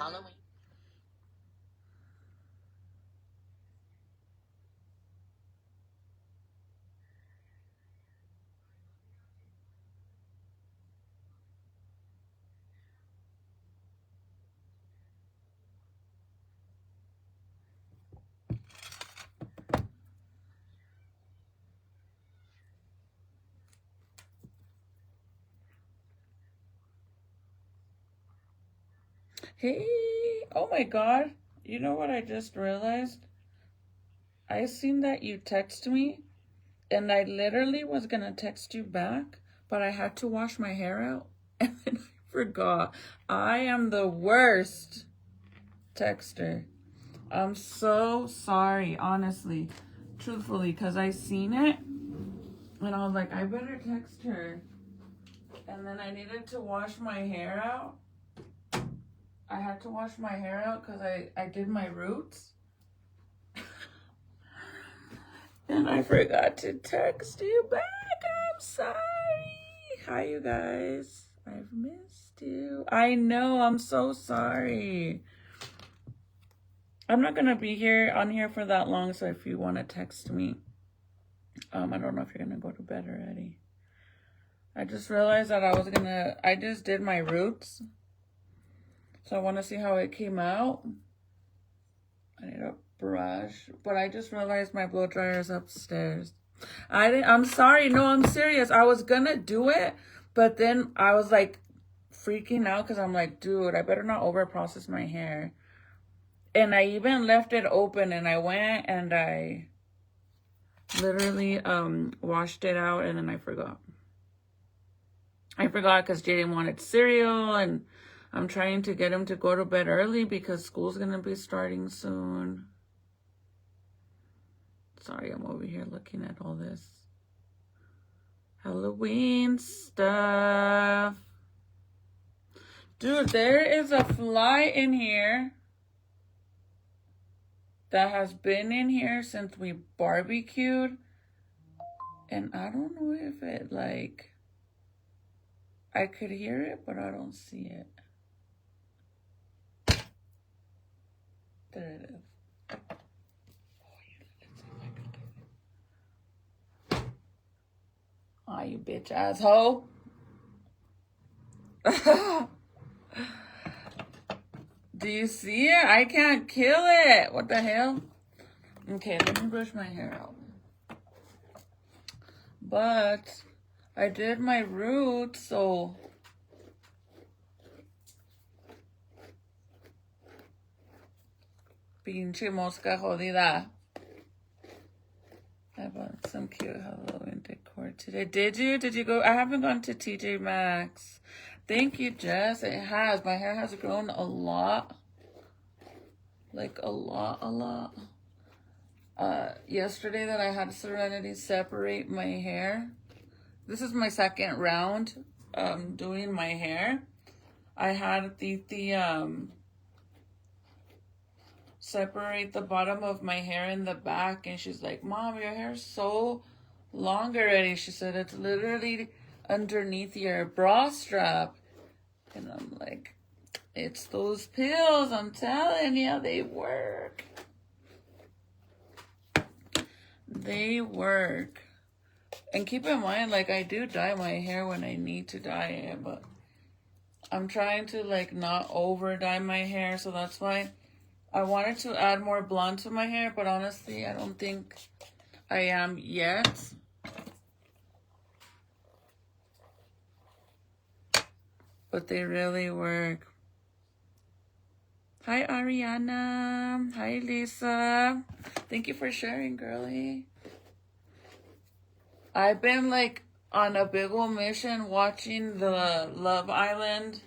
Halloween. Hey, oh my God. You know what I just realized? I seen that you text me, and I literally was gonna text you back, but I had to wash my hair out, and then I forgot. I am the worst texter. I'm so sorry, honestly, truthfully, because I seen it, and I was like, I better text her. And then I needed to wash my hair out. I had to wash my hair out because I did my roots. And I forgot to text you back. I'm sorry. Hi, you guys. I've missed you. I know. I'm so sorry. I'm not going to be on here for that long. So if you want to text me, I don't know if you're going to go to bed already. I just realized that I just did my roots. So I want to see how it came out. I need a brush, but I just realized my blow dryer is upstairs. I'm sorry. No, I'm serious. I was gonna do it, but then I was like freaking out because I'm like, dude, I better not over process my hair. And I even left it open, and I went and I literally washed it out, and then I forgot. I forgot because Jaden wanted cereal, and I'm trying to get him to go to bed early because school's going to be starting soon. Sorry, I'm over here looking at all this Halloween stuff. Dude, there is a fly in here that has been in here since we barbecued. And I don't know if it, like, I could hear it, but I don't see it. There it is. Aw, you bitch asshole. Do you see it? I can't kill it. What the hell? Okay, let me brush my hair out. But I did my roots, so pinche mosca jodida. I bought some cute Halloween decor today. Did you go? I haven't gone to TJ Maxx. Thank you, Jess. It has. My hair has grown a lot. Like a lot. Yesterday that I had Serenity separate my hair. This is my second round doing my hair. I had the separate the bottom of my hair in the back, and she's like, Mom, your hair's so long already. She said it's literally underneath your bra strap. And I'm like, it's those pills, I'm telling you, they work. They work. And keep in mind, like, I do dye my hair when I need to dye it, but I'm trying to, like, not over dye my hair, so that's why I wanted to add more blonde to my hair, but honestly, I don't think I am yet. But they really work. Hi, Ariana. Hi, Lisa. Thank you for sharing, girlie. I've been, like, on a big old mission watching the Love Island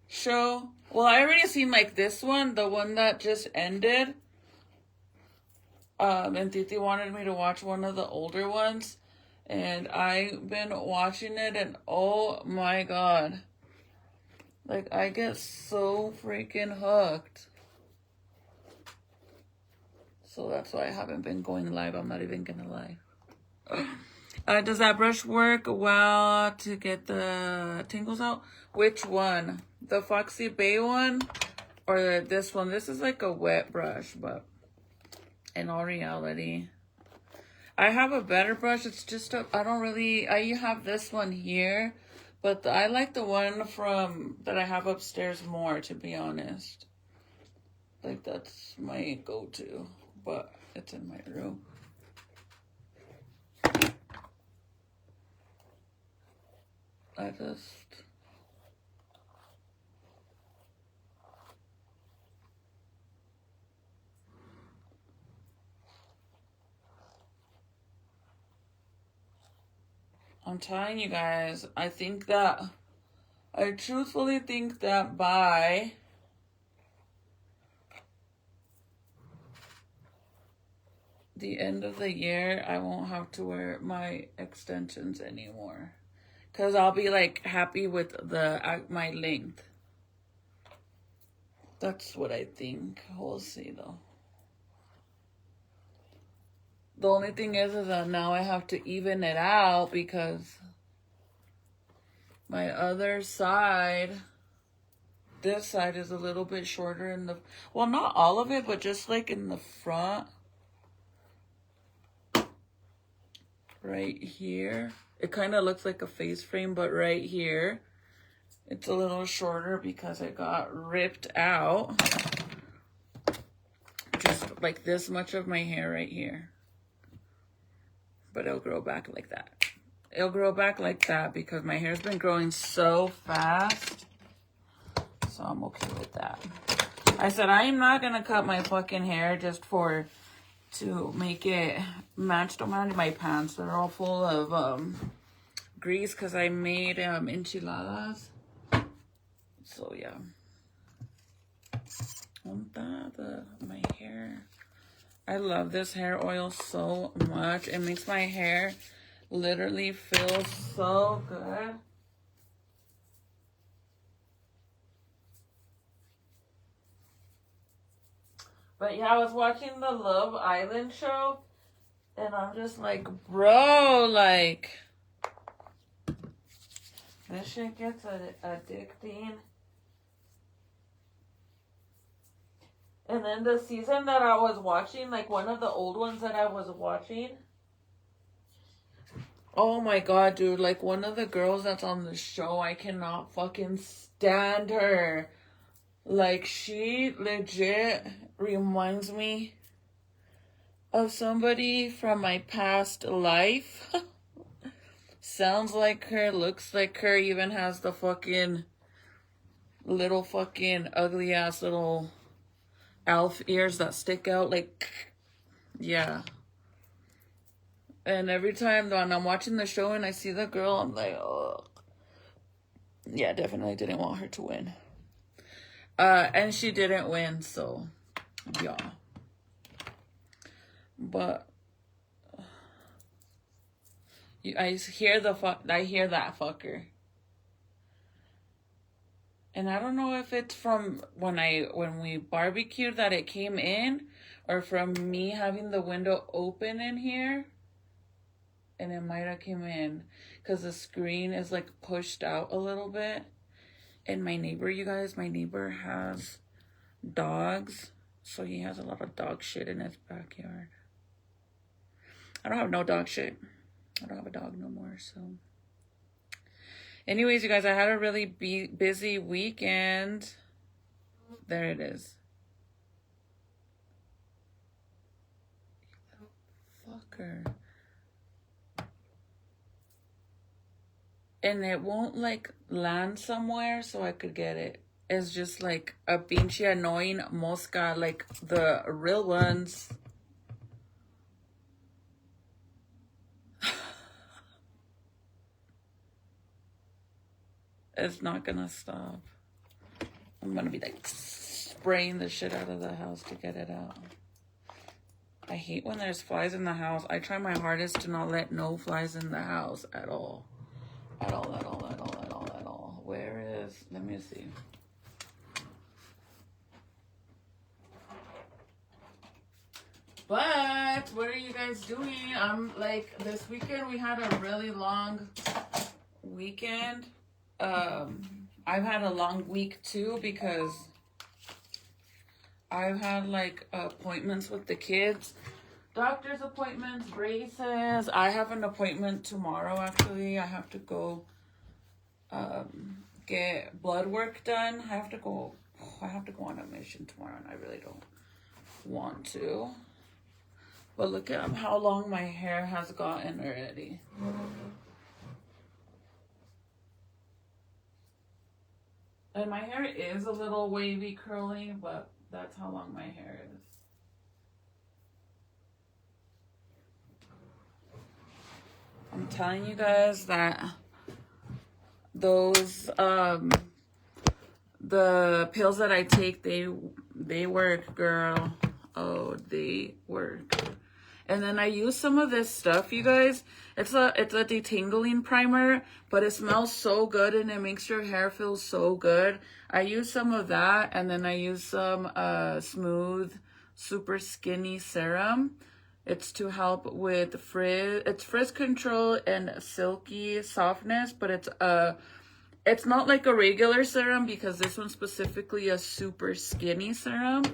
show. Well, I already seen, like, this one, the one that just ended. And Titi wanted me to watch one of the older ones. And I've been watching it, and oh my God. Like, I get so freaking hooked. So that's why I haven't been going live. I'm not even gonna lie. Does that brush work well to get the tingles out? Which one? The Foxy Bay one? Or this one. This is like a wet brush, but in all reality, I have a better brush. It's just I have this one here, but I like the one that I have upstairs more, to be honest. Like, that's my go-to, but it's in my room. I'm telling you guys, I truthfully think that by the end of the year, I won't have to wear my extensions anymore. Because I'll be, like, happy with my length. That's what I think. We'll see, though. The only thing is that now I have to even it out because my other side, this side is a little bit shorter in the, well, not all of it, but just like in the front. Right here. It kind of looks like a face frame, but right here, it's a little shorter because it got ripped out. Just like this much of my hair right here. But it'll grow back like that. It'll grow back like that because my hair's been growing so fast. So I'm okay with that. I said I'm not going to cut my fucking hair just to make it match. Don't mind my pants. They're all full of grease because I made enchiladas. So yeah. My hair. I love this hair oil so much. It makes my hair literally feel so good. But yeah, I was watching the Love Island show, and I'm just like, bro, like, this shit gets addicting. And then the season that I was watching, like one of the old ones that I was watching, oh my god, dude, like one of the girls that's on the show, I cannot fucking stand her. Like, she legit reminds me of somebody from my past life. Sounds like her, looks like her, even has the fucking little fucking ugly ass little elf ears that stick out, like, yeah. And every time when I'm watching the show and I see the girl, I'm like, oh, yeah, definitely didn't want her to win. And she didn't win, so yeah. But I hear that fucker. And I don't know if it's from when we barbecued that it came in, or from me having the window open in here. And it might have came in because the screen is like pushed out a little bit. And my neighbor has dogs. So he has a lot of dog shit in his backyard. I don't have no dog shit. I don't have a dog no more, so. Anyways, you guys, I had a really busy weekend. There it is. Fucker. And it won't, like, land somewhere so I could get it. It's just, like, a pinche annoying mosca, like the real ones. It's not gonna stop. I'm gonna be, like, spraying the shit out of the house to get it out. I hate when there's flies in the house. I try my hardest to not let no flies in the house at all. At all. Where is, let me see. But what are you guys doing? I'm like, this weekend we had a really long weekend. I've had a long week too because I've had like appointments with the kids, doctor's appointments, braces. I have an appointment tomorrow. Actually, I have to go get blood work done. I have to go on a mission tomorrow, and I really don't want to. But look at how long my hair has gotten already. And my hair is a little wavy, curly, but that's how long my hair is. I'm telling you guys that those the pills that I take, they work, girl. Oh, they work. And then I use some of this stuff, you guys. It's a detangling primer, but it smells so good and it makes your hair feel so good. I use some of that, and then I use some Smooth Super Skinny Serum. It's to help with frizz control and silky softness, but it's not like a regular serum, because this one's specifically a super skinny serum.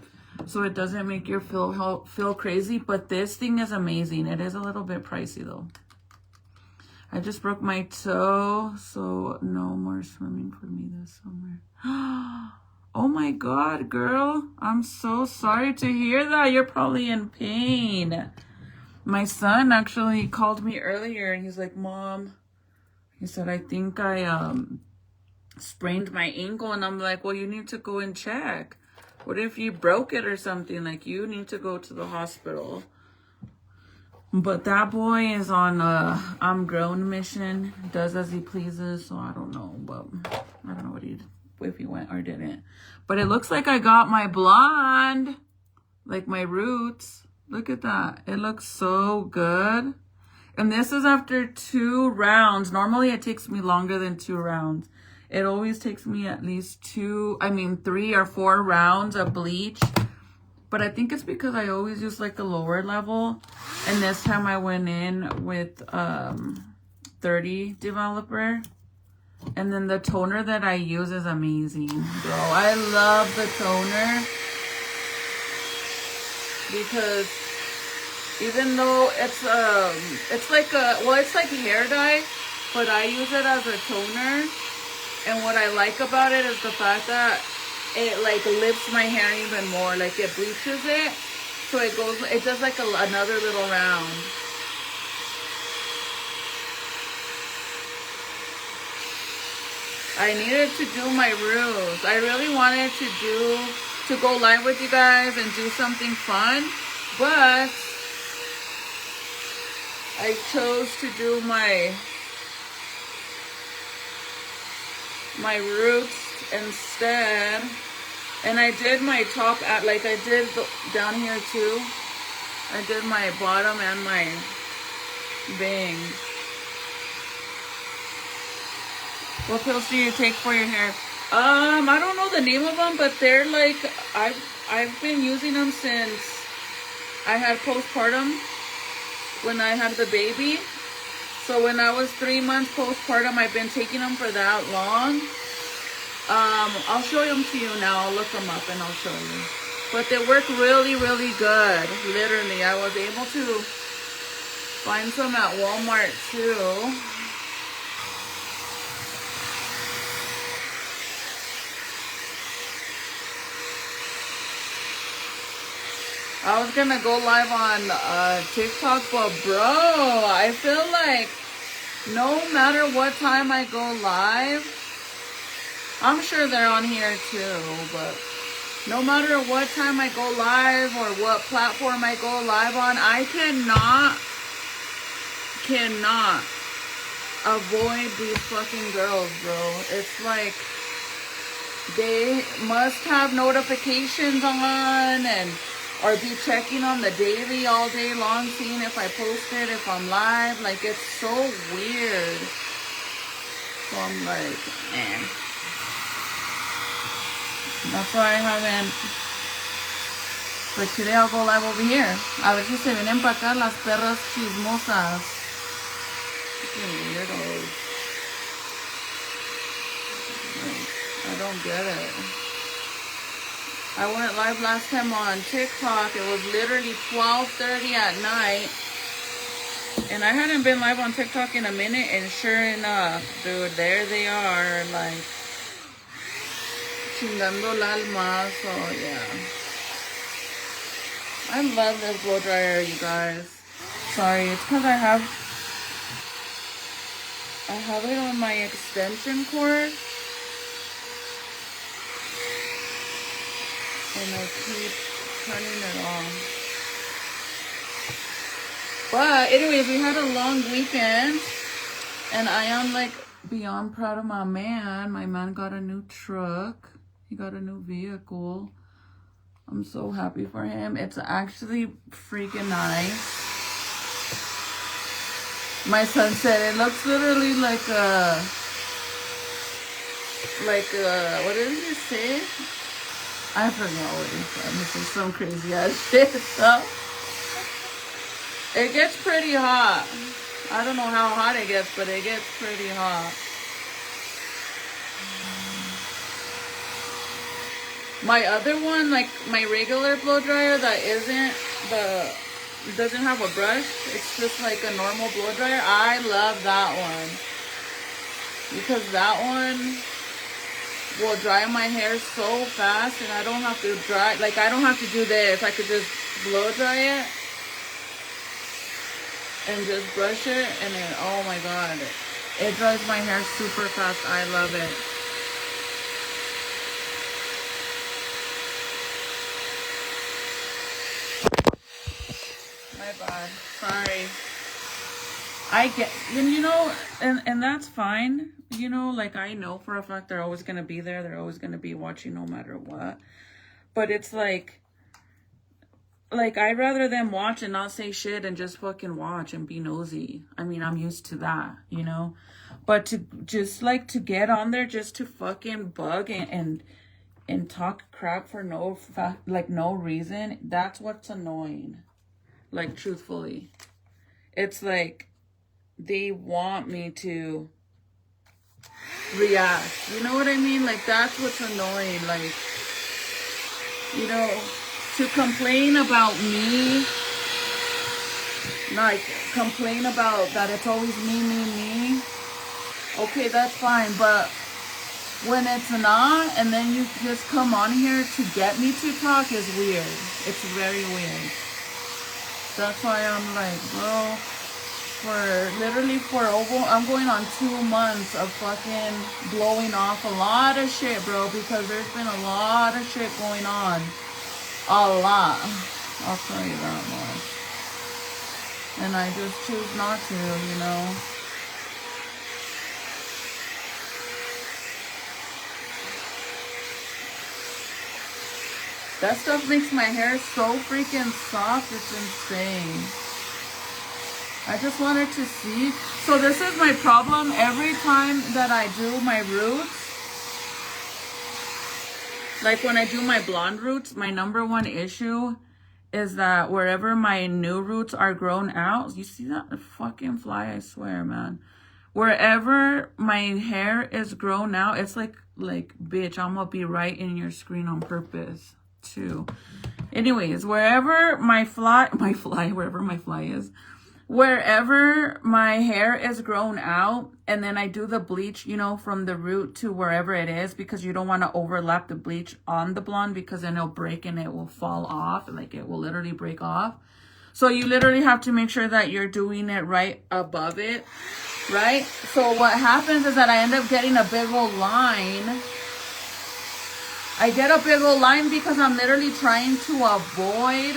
So it doesn't make your feel crazy, but this thing is amazing. It is a little bit pricey though. I just broke my toe, so no more swimming for me this summer. Oh my God, girl. I'm so sorry to hear that. You're probably in pain. My son actually called me earlier and he's like, Mom, he said, I think I sprained my ankle. And I'm like, well, you need to go and check. What if you broke it or something? Like, you need to go to the hospital. But that boy is on a I'm grown mission, does as he pleases. So I don't know, but I don't know if he went or didn't. But it looks like I got my blonde, like my roots. Look at that. It looks so good. And this is after 2 rounds. Normally it takes me longer than 2 rounds. It always takes me at least 3 or 4 rounds of bleach. But I think it's because I always use like a lower level. And this time I went in with 30 developer. And then the toner that I use is amazing, bro. I love the toner. Because even though it's like hair dye, but I use it as a toner. And what I like about it is the fact that it like lifts my hair even more. Like it bleaches it. So it does like another little round. I needed to do my roots. I really wanted to go live with you guys and do something fun. But I chose to do my roots instead. And I did my top like I did down here too. I did my bottom and my bangs. What pills do you take for your hair? I don't know the name of them, but they're like, I've been using them since I had postpartum, when I had the baby. So when I was 3 months postpartum, I've been taking them for that long. I'll show them to you now. I'll look them up and I'll show you. But they work really, really good. Literally, I was able to find some at Walmart too. I was gonna go live on TikTok, but bro, I feel like no matter what time I go live, I'm sure they're on here too, but no matter what time I go live or what platform I go live on, I cannot avoid these fucking girls, bro. It's like they must have notifications on or be checking on the daily all day long, seeing if I post it, if I'm live. Like, it's so weird. So I'm like, eh. That's why I haven't. But today I'll go live over here. A ver si se vienen para acá las perras chismosas. Fucking weirdos. I don't get it. I went live last time on TikTok. It was literally 12:30 at night. And I hadn't been live on TikTok in a minute. And sure enough, dude, there they are. Like, chingando la alma. So, yeah. I love this blow dryer, you guys. Sorry, it's because I have it on my extension cord. And I keep turning it on. But anyways, we had a long weekend. And I am like beyond proud of my man. My man got a new truck. He got a new vehicle. I'm so happy for him. It's actually freaking nice. My son said it looks literally like a, what did he say? I forgot what he said. This is some crazy ass shit. So it gets pretty hot. I don't know how hot it gets, but it gets pretty hot. My other one, like my regular blow dryer that doesn't have a brush. It's just like a normal blow dryer. I love that one. Because that one will dry my hair so fast and I don't have to dry, like I don't have to do this. I could just blow dry it and just brush it and then, oh my god, it dries my hair super fast. I love it. My bad. Sorry. I get, and you know, and that's fine. You know, like I know for a fact they're always gonna be there. They're always gonna be watching no matter what. But it's like I'd rather them watch and not say shit and just fucking watch and be nosy. I mean, I'm used to that, you know? But to just like to get on there just to fucking bug and talk crap for no reason, that's what's annoying. Like, truthfully. It's like they want me to react. You know what I mean? Like, that's what's annoying. Like, you know, to complain about me, like complain about that it's always me. Okay, that's fine. But when it's not, and then you just come on here to get me to talk is weird. It's very weird. That's why I'm like, bro, I'm going on 2 months of fucking blowing off a lot of shit, bro, because there's been a lot of shit going on. A lot. I'll tell you that much. And I just choose not to, you know. That stuff makes my hair so freaking soft, it's insane. I just wanted to see. So this is my problem. Every time that I do my roots, like when I do my blonde roots, my number one issue is that wherever my new roots are grown out, you see that fucking fly, I swear, man. Wherever my hair is grown out, it's like bitch, I'm gonna be right in your screen on purpose too. Anyways, wherever my fly is, wherever my hair is grown out, and then I do the bleach, you know, from the root to wherever it is, because you don't want to overlap the bleach on the blonde, because then it'll break and it will fall off, like it will literally break off. So you literally have to make sure that you're doing it right above it, right? So what happens is that I end up getting a big old line. I get a big old line because I'm literally trying to avoid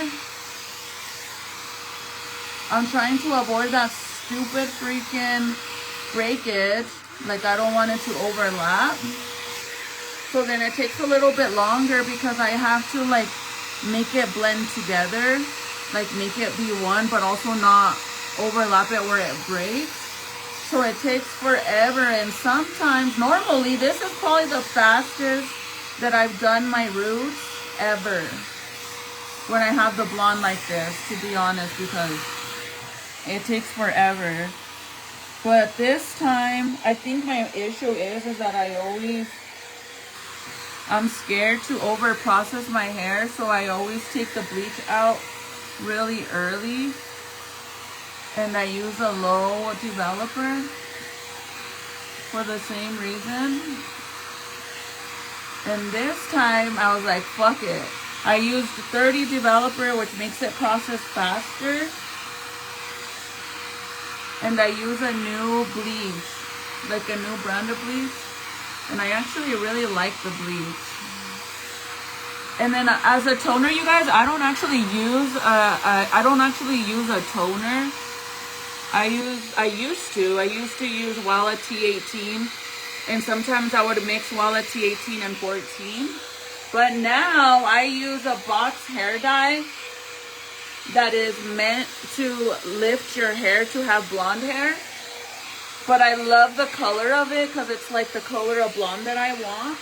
that stupid freaking breakage. Like, I don't want it to overlap. So then it takes a little bit longer because I have to like make it blend together, like make it be one, but also not overlap it where it breaks. So it takes forever. And sometimes, normally, this is probably the fastest that I've done my roots ever when I have the blonde like this, to be honest, because it takes forever. But this time, I think my issue is that I always I'm scared to over process my hair, so I always take the bleach out really early, and I use a low developer for the same reason. And this time I was like, fuck it. I used 30 developer, which makes it process faster, and I use a new bleach, like a new brand of bleach, and I actually really like the bleach. And then as a toner, you guys, I don't actually use a toner. I used to use Wella T18, and sometimes I would mix Wella T18 and 14. But now I use a box hair dye that is meant to lift your hair to have blonde hair. But I love the color of it because it's like the color of blonde that I want.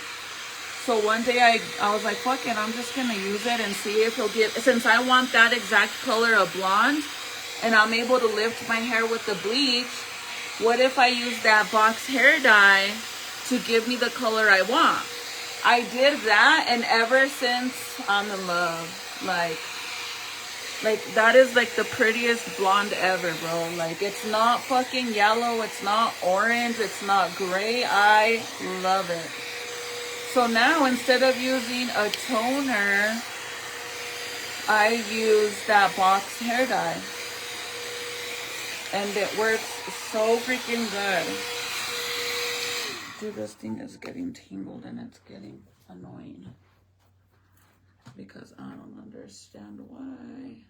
So one day I was like, fuck it, I'm just going to use it and see if it'll get, since I want that exact color of blonde and I'm able to lift my hair with the bleach, what if I use that box hair dye to give me the color I want? I did that, and ever since, I'm in love. Like that is like the prettiest blonde ever, bro. Like, it's not fucking yellow, it's not orange, it's not gray. I love it. So now, instead of using a toner, I use that box hair dye. And it works so freaking good. Dude, this thing is getting tangled and it's getting annoying. Because I don't understand why.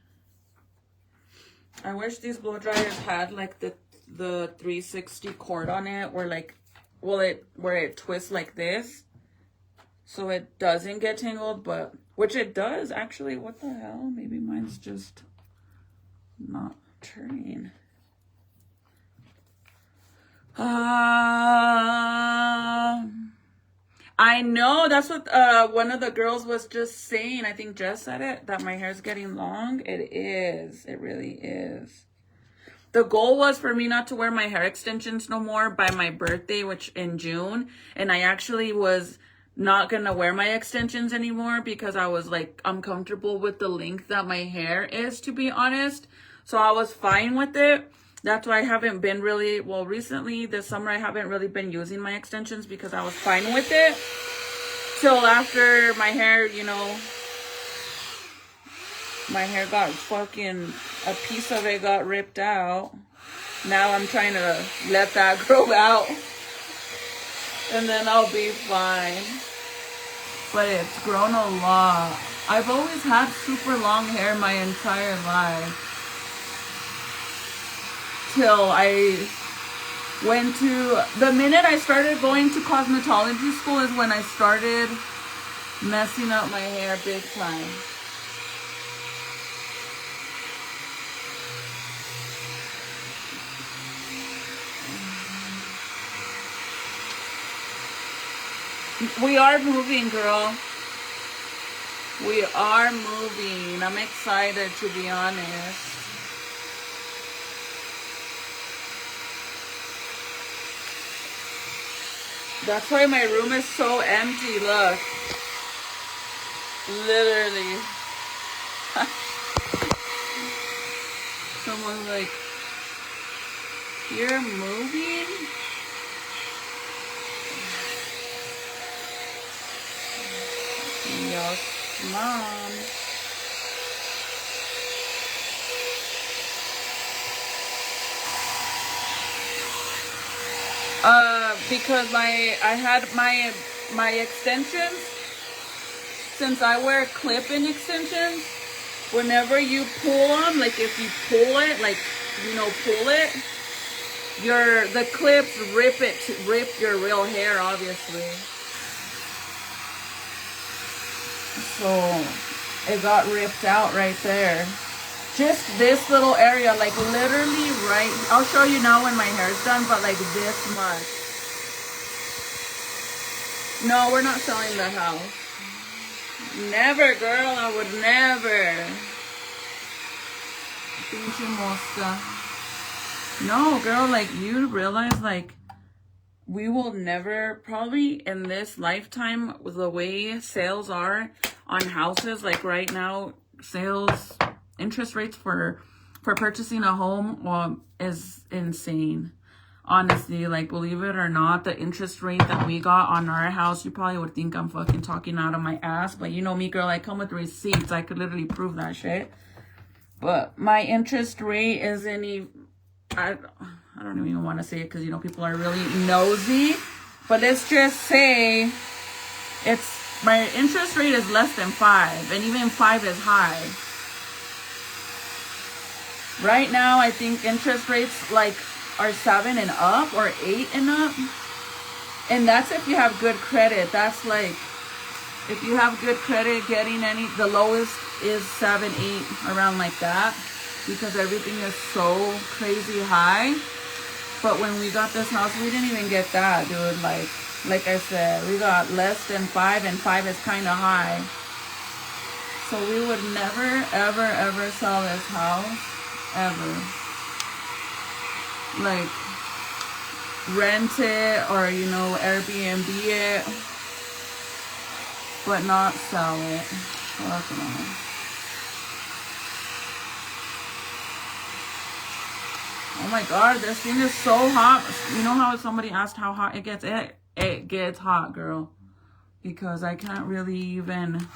I wish these blow dryers had like the 360 cord on it, where like, where it twists like this, so it doesn't get tangled, but which it does actually. What the hell? Maybe mine's just not turning. I know, that's what one of the girls was just saying. I think Jess said it, that my hair's getting long. It is. It really is. The goal was for me not to wear my hair extensions no more by my birthday, which in June. And I actually was not going to wear my extensions anymore because I was like uncomfortable with the length that my hair is, to be honest. So I was fine with it. That's why I haven't been really, well, recently this summer I haven't really been using my extensions because I was fine with it. Till after my hair, you know, my hair got fucking, a piece of it got ripped out. Now I'm trying to let that grow out. And then I'll be fine. But it's grown a lot. I've always had super long hair my entire life. Till I went to, the minute I started going to cosmetology school is when I started messing up my hair big time. We are moving, girl. We are moving. I'm excited, to be honest. That's why my room is so empty, look. Literally. Someone's like, you're moving? Yes, Mom. Because I had my extensions, since I wear clip-in extensions, whenever you pull them, like if you pull it, like, you know, pull it, the clips rip your real hair, obviously. So it got ripped out right there. Just this little area, like literally right, I'll show you now when my hair's done, but like this much. No, we're not selling the house. Never, girl, I would never. Pinche mosca. No, girl, like you realize, like we will never, probably in this lifetime, with the way sales are on houses, like right now, sales interest rates for purchasing a home is insane. Honestly, like, believe it or not, the interest rate that we got on our house, you probably would think I'm fucking talking out of my ass, but you know me, girl, I come with receipts. I could literally prove that shit. But my interest rate isn't even, I don't even want to say it because, you know, people are really nosy. But let's just say my interest rate is less than 5, and even 5 is high. Right now, I think interest rates like are 7 and up or 8 and up. And that's if you have good credit. That's like, if you have good credit, getting the lowest is 7, 8, around like that. Because everything is so crazy high. But when we got this house, we didn't even get that, dude. Like I said, we got less than 5, and 5 is kind of high. So we would never, ever, ever sell this house. Ever. Like, rent it or, you know, Airbnb it, but not sell it. Fuck no. Oh my god, this thing is so hot. You know how somebody asked how hot it gets? It gets hot, girl. Because I can't really even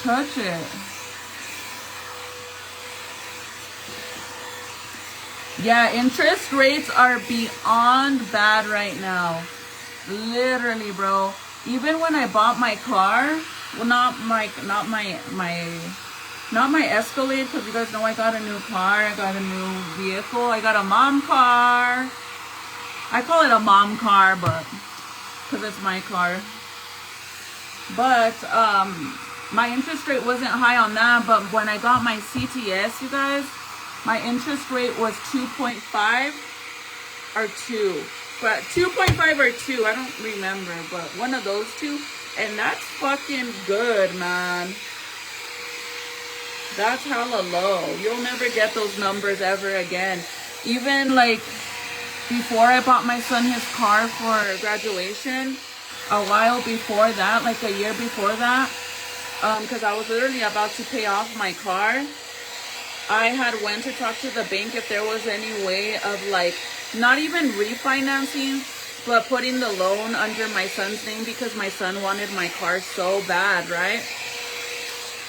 touch it. Yeah, interest rates are beyond bad right now. Literally, bro. Even when I bought my car, well, not my Escalade, because you guys know I got a new car. I got a new vehicle. I got a mom car. I call it a mom car, but because it's my car. But my interest rate wasn't high on that. But when I got my CTS, you guys, my interest rate was 2.5 or 2. But 2.5 or 2, I don't remember. But one of those two. And that's fucking good, man. That's hella low. You'll never get those numbers ever again. Even like before I bought my son his car for graduation, a while before that, like a year before that, because I was literally about to pay off my car, I had went to talk to the bank if there was any way of like not even refinancing, but putting the loan under my son's name because my son wanted my car so bad, right?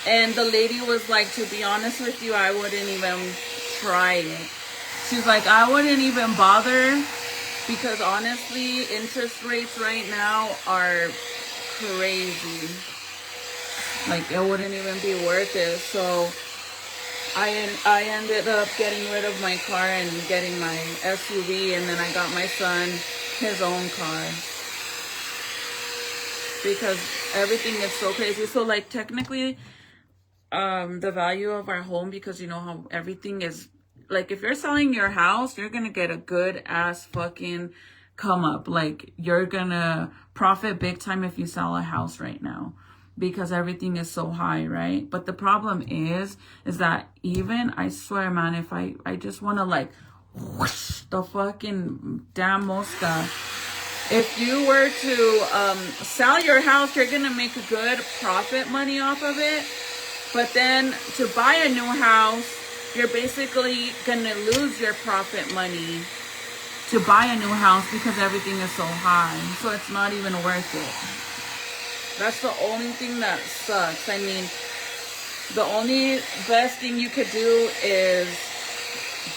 And the lady was like, to be honest with you, I wouldn't even try it. She's like, I wouldn't even bother because honestly, interest rates right now are crazy. Like, it wouldn't even be worth it. So I ended up getting rid of my car and getting my SUV, and then I got my son his own car. Because everything is so crazy. So like technically, the value of our home, because you know how everything is, like if you're selling your house, you're gonna get a good ass fucking come up. Like you're gonna profit big time if you sell a house right now, because everything is so high, right? But the problem is that even, I swear, man, if I just want to like whoosh the fucking damn mosca, if you were to sell your house, you're gonna make a good profit money off of it. But then to buy a new house, you're basically gonna lose your profit money to buy a new house because everything is so high. So it's not even worth it. That's the only thing that sucks. I mean, the only best thing you could do is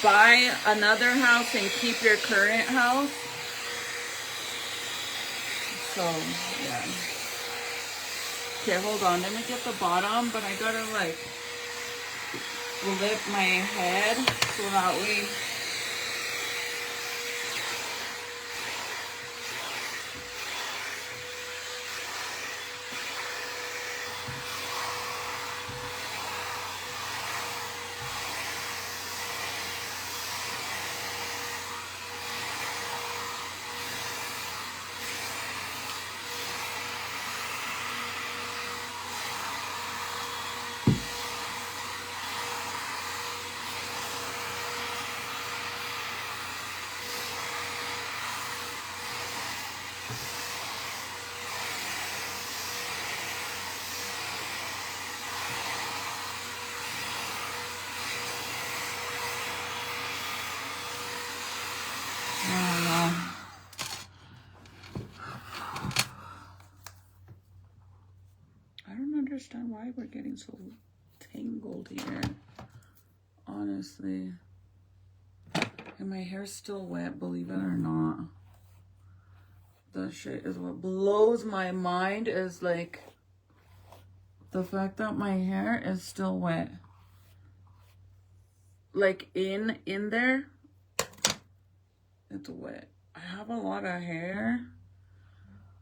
buy another house and keep your current house. So, yeah. Okay, hold on. Let me get the bottom, but I gotta like flip my head so that way. understand why we're getting so tangled here. Honestly. And my hair's still wet, believe it or not. That shit is what blows my mind, is like the fact that my hair is still wet. Like in there, it's wet. I have a lot of hair.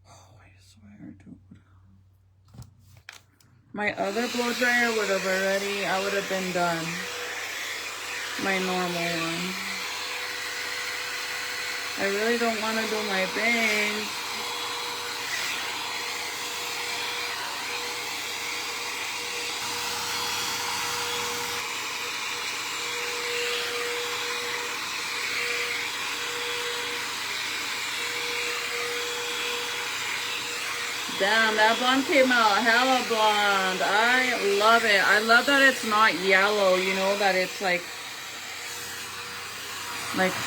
Oh, I swear, dude. My other blow dryer would have already, I would have been done. My normal one. I really don't want to do my bangs. Damn, that blonde came out hella blonde. I love it. I love that it's not yellow, you know, that it's like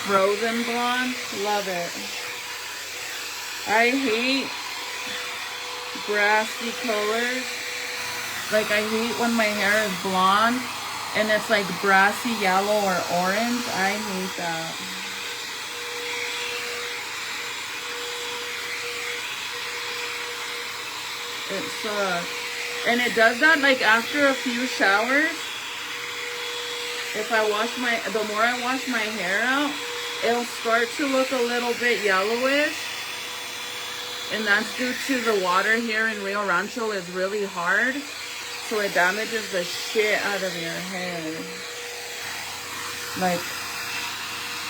frozen blonde. Love it. I hate brassy colors. Like, I hate when my hair is blonde and it's like brassy yellow or orange. I hate that. It sucks. And it does that like after a few showers. If I wash the more I wash my hair out, it'll start to look a little bit yellowish. And that's due to the water here in Rio Rancho is really hard. So it damages the shit out of your hair. Like,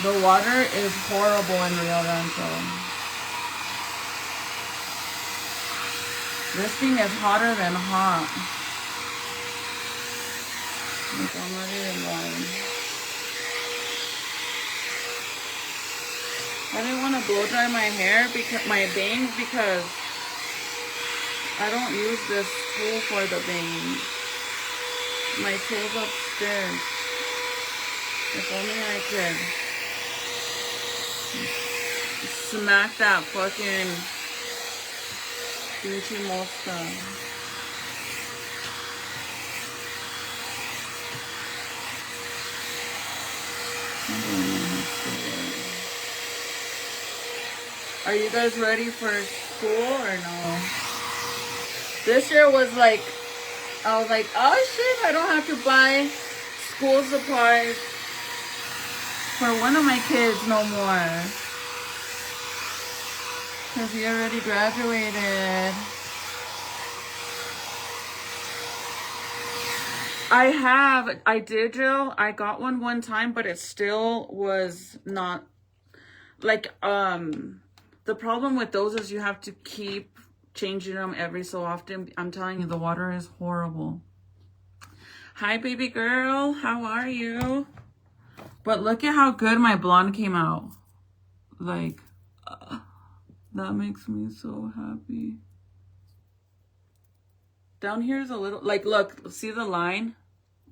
the water is horrible in Rio Rancho. This thing is hotter than hot. Like, I'm not even lying. I didn't want to blow dry my hair, because my bangs, because I don't use this tool for the bangs. My tool's upstairs. If only I could smack that fucking pinche mosca. Are you guys ready for school or no? This year was like, I was like, oh shit, I don't have to buy school supplies for one of my kids no more. Because he already graduated. I did, Jill. I got one time, but it still was not, like, the problem with those is you have to keep changing them every so often. I'm telling you, the water is horrible. Hi, baby girl. How are you? But look at how good my blonde came out. Like, that makes me so happy. Down here is a little, like, look, see the line?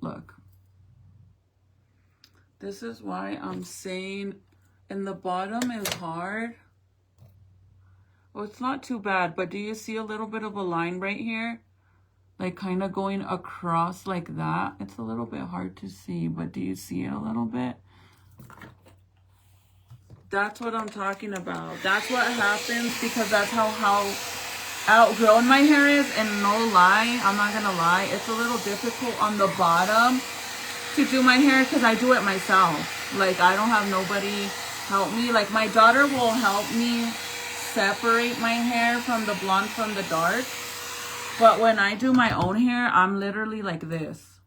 Look. This is why I'm saying, and the bottom is hard. Well, it's not too bad, but do you see a little bit of a line right here? Like, kind of going across like that. It's a little bit hard to see, but do you see it a little bit? That's what I'm talking about. That's what happens, because that's how outgrown my hair is. And no lie, I'm not gonna lie, it's a little difficult on the bottom to do my hair, because I do it myself. Like, I don't have nobody help me. Like, my daughter will help me separate my hair from the blonde from the dark, but when I do my own hair, I'm literally like this.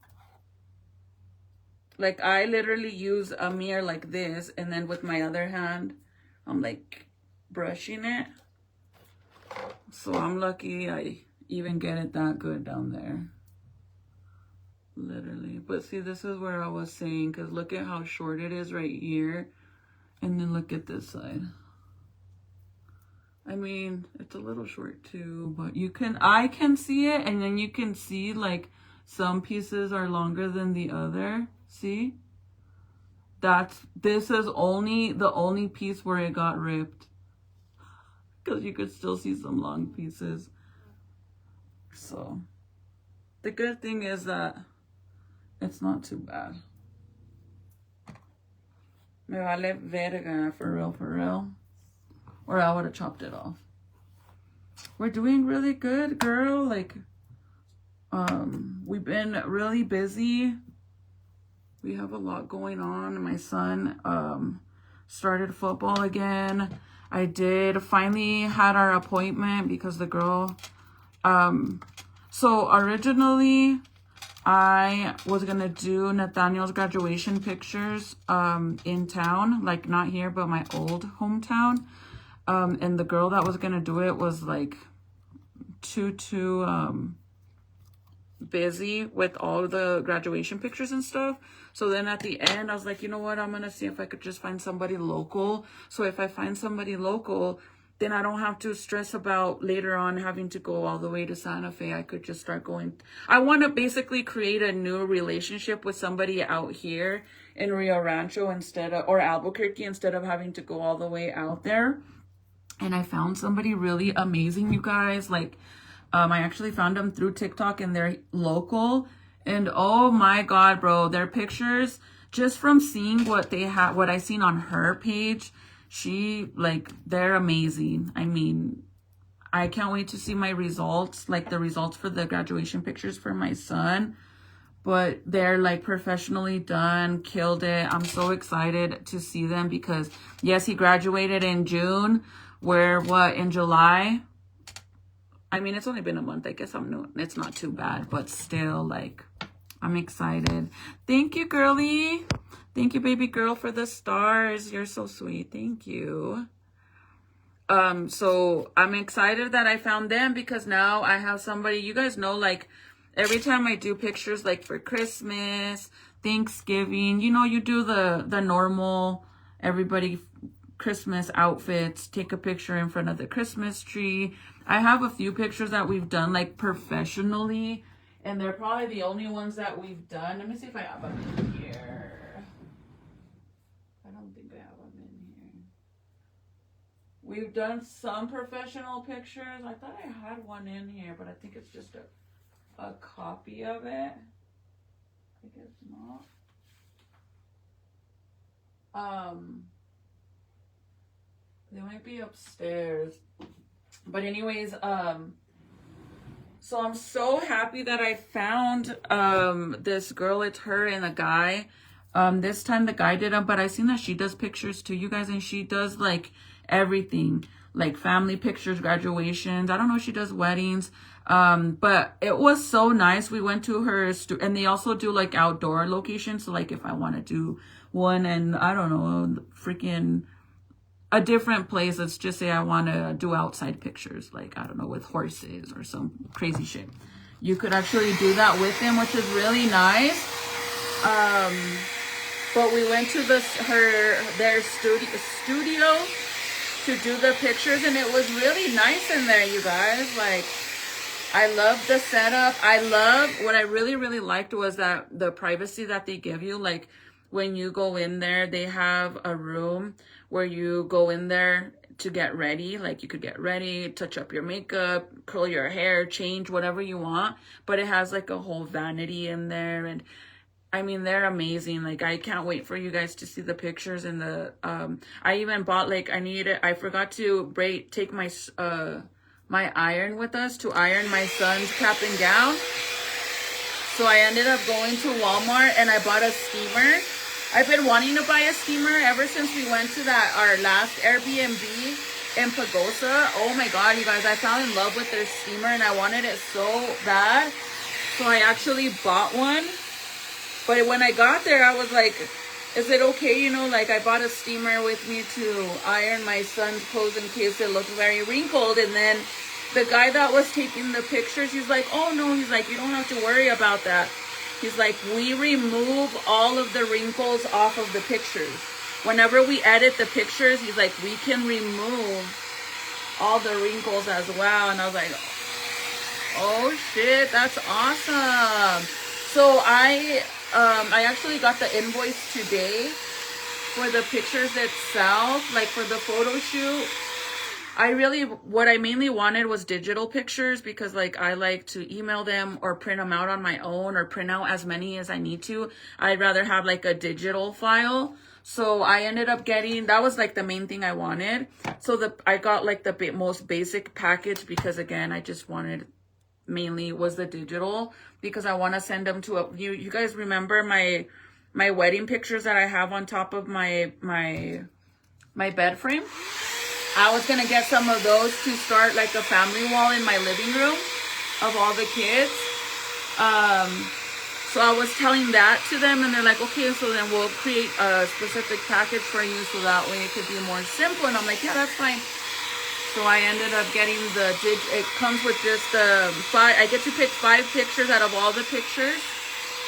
Like, I literally use a mirror like this, and then with my other hand, I'm like brushing it. So I'm lucky I even get it that good down there. Literally. But see, this is where I was saying, because look at how short it is right here. And then look at this side. I mean, it's a little short too, but I can see it, and then you can see like some pieces are longer than the other. See? This is the only piece where it got ripped. Because you could still see some long pieces. So, The good thing is that it's not too bad. Me vale verga, for real, for real. Or I would have chopped it off. We're doing really good, girl. Like, we've been really busy. We have a lot going on. My son started football again. I did finally had our appointment because the girl so originally I was gonna do Nathaniel's graduation pictures in town, like not here but my old hometown. And the girl that was gonna do it was like too busy with all the graduation pictures and stuff. So then at the end I was like, you know what, I'm gonna see if I could just find somebody local. So if I find somebody local, then I don't have to stress about later on having to go all the way to Santa Fe. I could just start going. I want to basically create a new relationship with somebody out here in Rio Rancho or Albuquerque instead of having to go all the way out there. And I found somebody really amazing, you guys. Like, I actually found them through TikTok and they're local. And oh my God, bro, their pictures, just from seeing what they have, what I seen on her page, they're amazing. I mean, I can't wait to see my results, like the results for the graduation pictures for my son. But they're like professionally done, killed it. I'm so excited to see them because yes, he graduated in June. In July? I mean, it's only been a month. I guess it's not too bad, but still, like, I'm excited. Thank you, girly. Thank you, baby girl, for the stars. You're so sweet. Thank you. So I'm excited that I found them because now I have somebody. You guys know, like, every time I do pictures, like for Christmas, Thanksgiving, you know, you do the normal, everybody Christmas outfits, take a picture in front of the Christmas tree. I have a few pictures that we've done like professionally, and they're probably the only ones that we've done. Let me see if I have them in here. I don't think I have them in here. We've done some professional pictures. I thought I had one in here, but I think it's just a copy of it. I guess not. They might be upstairs. But anyways, so I'm so happy that I found this girl. It's her and a guy. This time the guy did them, but I seen that she does pictures too, you guys, and she does like everything, like family pictures, graduations. I don't know if she does weddings. But it was so nice. We went to her and they also do like outdoor locations. So like if I want to do one and I don't know, freaking a different place, let's just say I want to do outside pictures, like, I don't know, with horses or some crazy shit. You could actually do that with them, which is really nice. But we went to their studio to do the pictures, and it was really nice in there, you guys. Like, I love the setup. What I really, really liked was that the privacy that they give you. Like, when you go in there, they have a room where you go in there to get ready. Like, you could get ready, touch up your makeup, curl your hair, change, whatever you want. But it has like a whole vanity in there. And I mean, they're amazing. Like, I can't wait for you guys to see the pictures. And I even bought, like, I forgot to take my my iron with us to iron my son's cap and gown. So I ended up going to Walmart and I bought a steamer. I've been wanting to buy a steamer ever since we went to our last Airbnb in Pagosa. Oh my God, you guys, I fell in love with their steamer and I wanted it so bad. So I actually bought one. But when I got there, I was like, is it okay? You know, like, I bought a steamer with me to iron my son's clothes in case it looked very wrinkled. And then the guy that was taking the pictures, he's like, oh no, he's like, you don't have to worry about that. He's like, we remove all of the wrinkles off of the pictures. Whenever we edit the pictures, he's like, we can remove all the wrinkles as well. And I was like, oh shit, that's awesome. So I actually got the invoice today for the pictures itself, like for the photo shoot. what I mainly wanted was digital pictures because like I like to email them or print them out on my own or print out as many as I need to. I'd rather have like a digital file. So I ended up getting, that was like the main thing I wanted. So I got like the most basic package because again, I just wanted mainly was the digital because I want to send them to you guys remember my wedding pictures that I have on top of my bed frame? I was going to get some of those to start like a family wall in my living room of all the kids. So I was telling that to them and they're like, okay, so then we'll create a specific package for you so that way it could be more simple. And I'm like, yeah, that's fine. So I ended up getting it comes with just I get to pick 5 pictures out of all the pictures.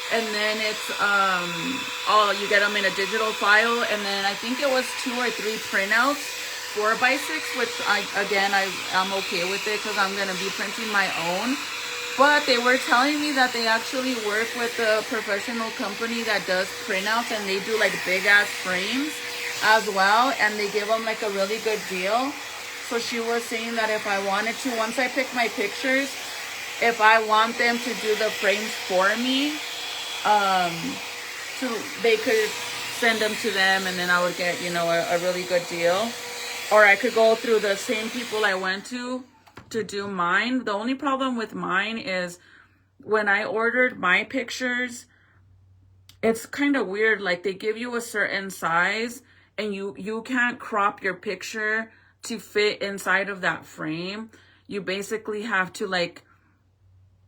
And then it's, you get them in a digital file. And then I think it was 2 or 3 printouts. 4x6, which I'm okay with it because I'm going to be printing my own. But they were telling me that they actually work with a professional company that does printouts and they do like big ass frames as well. And they give them like a really good deal. So she was saying that if I wanted to, once I pick my pictures, if I want them to do the frames for me, they could send them to them and then I would get, a really good deal. Or I could go through the same people I went to do mine. The only problem with mine is when I ordered my pictures, it's kind of weird. Like they give you a certain size and you can't crop your picture to fit inside of that frame. You basically have to like,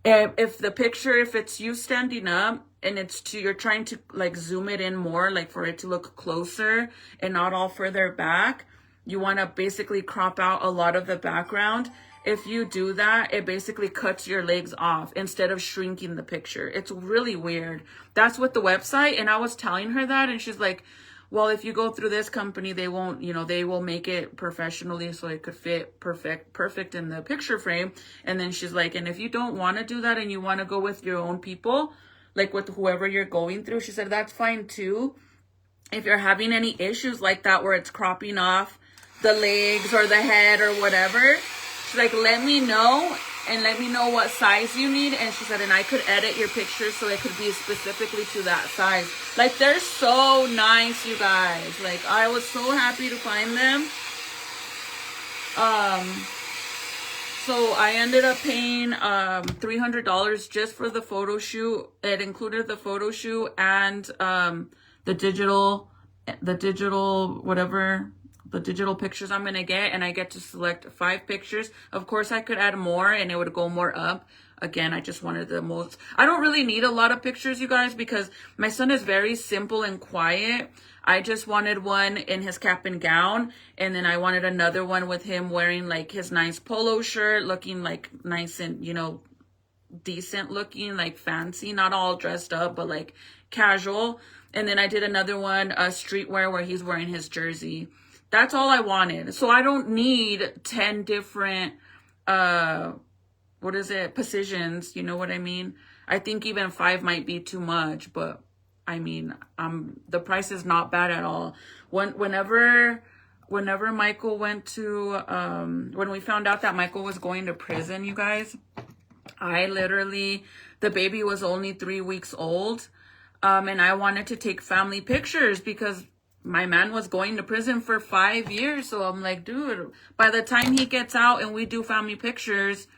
if it's you standing up and you're trying to like zoom it in more, like for it to look closer and not all further back, you want to basically crop out a lot of the background. If you do that, it basically cuts your legs off instead of shrinking the picture. It's really weird. That's what the website, and I was telling her that, and she's like, well, if you go through this company, they won't, they will make it professionally so it could fit perfect in the picture frame. And then she's like, and if you don't want to do that and you want to go with your own people, like with whoever you're going through, she said, that's fine too. If you're having any issues like that where it's cropping off the legs or the head or whatever, she's like, let me know and let me know what size you need. And she said, and I could edit your pictures so it could be specifically to that size. Like, they're so nice, you guys. Like, I was so happy to find them. So I ended up paying $300 just for the photo shoot. It included the photo shoot and the digital pictures I'm going to get, and I get to select 5 pictures. Of course, I could add more and it would go more up. Again, I just wanted the most. I don't really need a lot of pictures, you guys, because my son is very simple and quiet. I just wanted one in his cap and gown, and then I wanted another one with him wearing like his nice polo shirt, looking like nice and, decent looking, like fancy, not all dressed up, but like casual. And then I did another one, streetwear, where he's wearing his jersey. That's all I wanted. So I don't need 10 different, positions. You know what I mean? I think even 5 might be too much, but I mean, the price is not bad at all. Whenever Michael went to, when we found out that Michael was going to prison, you guys, the baby was only 3 weeks old. And I wanted to take family pictures because my man was going to prison for 5 years. So I'm like, dude, by the time he gets out and we do family pictures,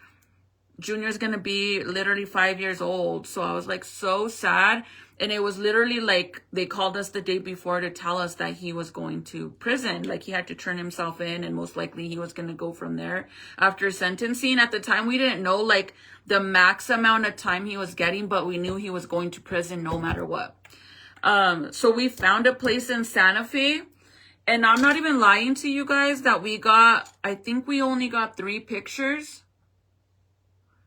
Junior's going to be literally 5 years old. So I was like so sad. And it was literally like they called us the day before to tell us that he was going to prison. Like he had to turn himself in and most likely he was going to go from there after sentencing. At the time, we didn't know like the max amount of time he was getting, but we knew he was going to prison no matter what. So we found a place in Santa Fe, and I'm not even lying to you guys that I think we only got 3 pictures.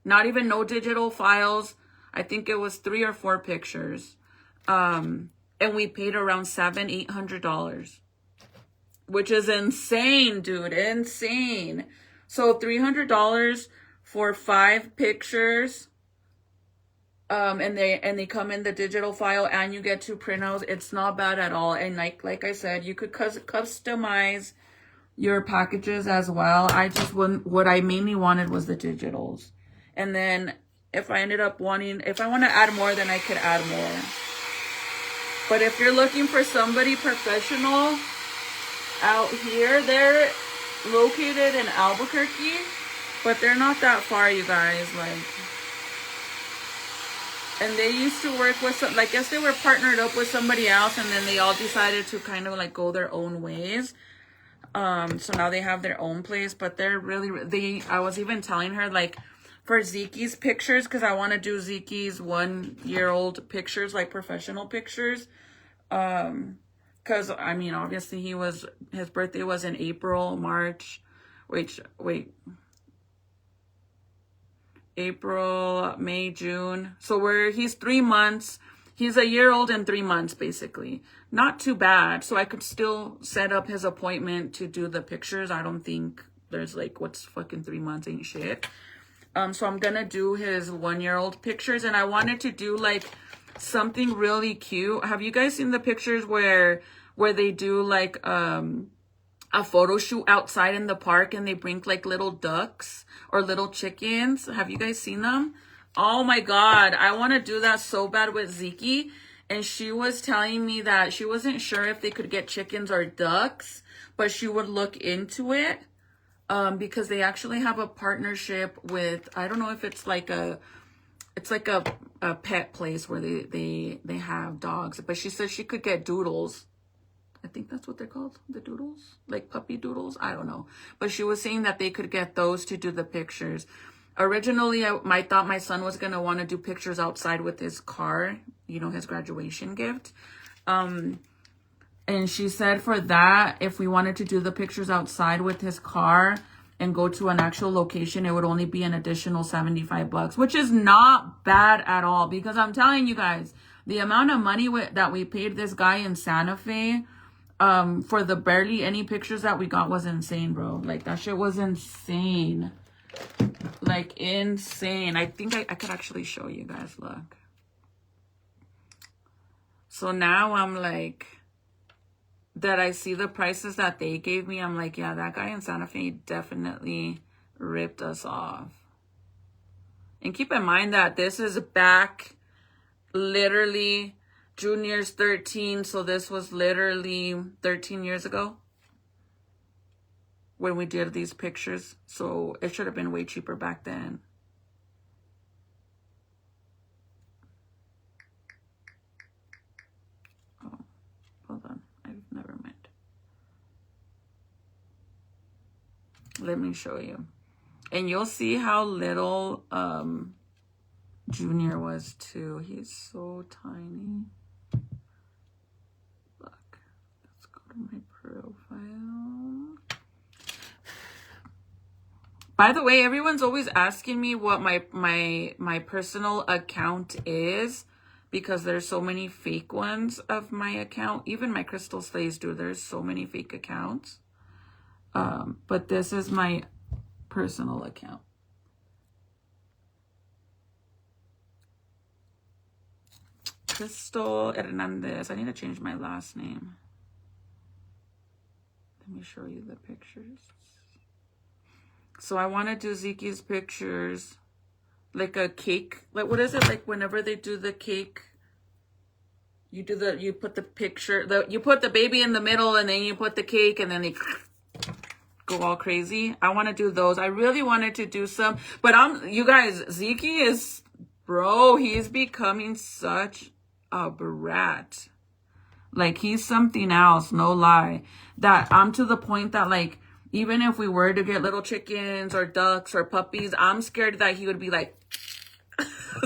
Not even no digital files. I think it was 3 or 4 pictures. And we paid around $800, which is insane, dude. Insane. So $300 for 5 pictures. And they come in the digital file and you get 2 printouts. It's not bad at all. And like I said, you could customize your packages as well. I just wouldn't, what I mainly wanted was the digitals. And then if I ended up wanting, if I want to add more, then I could add more. But if you're looking for somebody professional out here, they're located in Albuquerque, but they're not that far, you guys. Like, and they used to work with some, like, I guess they were partnered up with somebody else, and then they all decided to kind of like go their own ways. So now they have their own place, but they're really, I was even telling her, like, for Zeke's pictures, because I want to do Zeke's 1-year-old pictures, like professional pictures. Because, I mean, obviously his birthday was in April, March, April, May, June. So he's 3 months. He's a year old and 3 months, basically. Not too bad. So I could still set up his appointment to do the pictures. I don't think there's like, what's fucking 3 months ain't shit. So I'm gonna do his 1-year-old pictures, and I wanted to do like something really cute. Have you guys seen the pictures where they do like a photo shoot outside in the park, and they bring like little ducks or little chickens? Have you guys seen them? Oh my God, I want to do that so bad with Zeke. And she was telling me that she wasn't sure if they could get chickens or ducks, but she would look into it. Because they actually have a partnership with, I don't know if it's like a pet place where they have dogs, but she said she could get doodles. I think that's what they're called, the doodles, like puppy doodles. I don't know, but she was saying that they could get those to do the pictures. Originally, I thought my son was gonna want to do pictures outside with his car, you know, his graduation gift. And she said for that, if we wanted to do the pictures outside with his car and go to an actual location, it would only be an additional $75, which is not bad at all. Because I'm telling you guys, the amount of money that we paid this guy in Santa Fe for the barely any pictures that we got was insane, bro. Like, that shit was insane. Like, insane. I think I could actually show you guys. Look. So now I'm like, that I see the prices that they gave me, I'm like, yeah, that guy in Santa Fe definitely ripped us off. And keep in mind that this is back literally Junior's 13, so this was literally 13 years ago when we did these pictures. So it should have been way cheaper back then. Oh, hold on. Never mind. Let me show you. And you'll see how little Junior was too. He's so tiny. Look. Let's go to my profile. By the way, everyone's always asking me what my personal account is, because there's so many fake ones of my account. Even my Crystal Slayy'z do. There's so many fake accounts. But this is my personal account. Crystal Hernandez. I need to change my last name. Let me show you the pictures. So I want to do Zeke's pictures. Like a cake, like what is it, like whenever they do the cake, you put the picture, you put the baby in the middle, and then you put the cake, and then they go all crazy. I want to do those. I really wanted to do some, but you guys, Zeke is, bro, he's becoming such a brat. Like, he's something else, no lie. That I'm to the point that, like, even if we were to get little chickens or ducks or puppies, I'm scared that he would be like,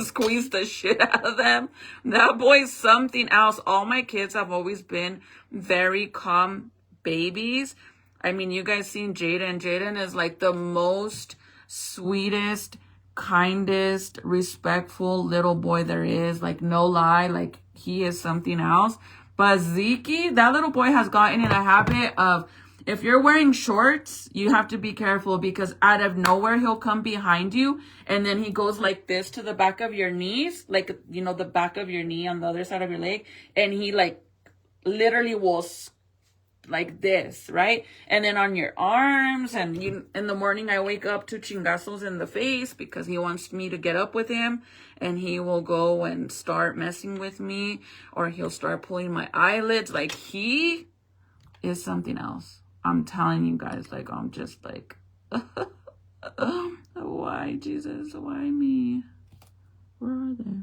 squeeze the shit out of them. That boy's something else. All my kids have always been very calm babies. I mean, you guys seen Jaden. Jaden is like the most sweetest, kindest, respectful little boy there is. Like, no lie. Like, he is something else. But Zeke, that little boy has gotten in a habit of, if you're wearing shorts, you have to be careful, because out of nowhere, he'll come behind you, and then he goes like this to the back of your knees, like, you know, the back of your knee on the other side of your leg, and he like literally will like this, right? And then on your arms, and you, in the morning I wake up to chingazos in the face because he wants me to get up with him, and he will go and start messing with me, or he'll start pulling my eyelids. Like, he is something else. I'm telling you guys, like, I'm just like, why, Jesus? Why me? Where are they?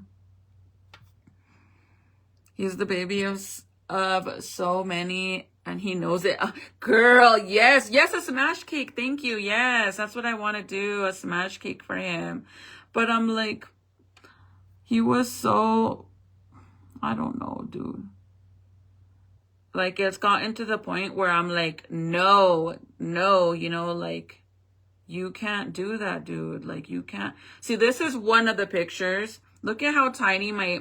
He's the baby of so many, and he knows it. Girl, yes, a smash cake. Thank you. Yes, that's what I want to do, a smash cake for him. But I'm like, he was so, I don't know, dude. Like, it's gotten to the point where I'm like, no, you know, like, you can't do that, dude. Like, you can't. See, this is one of the pictures. Look at how tiny my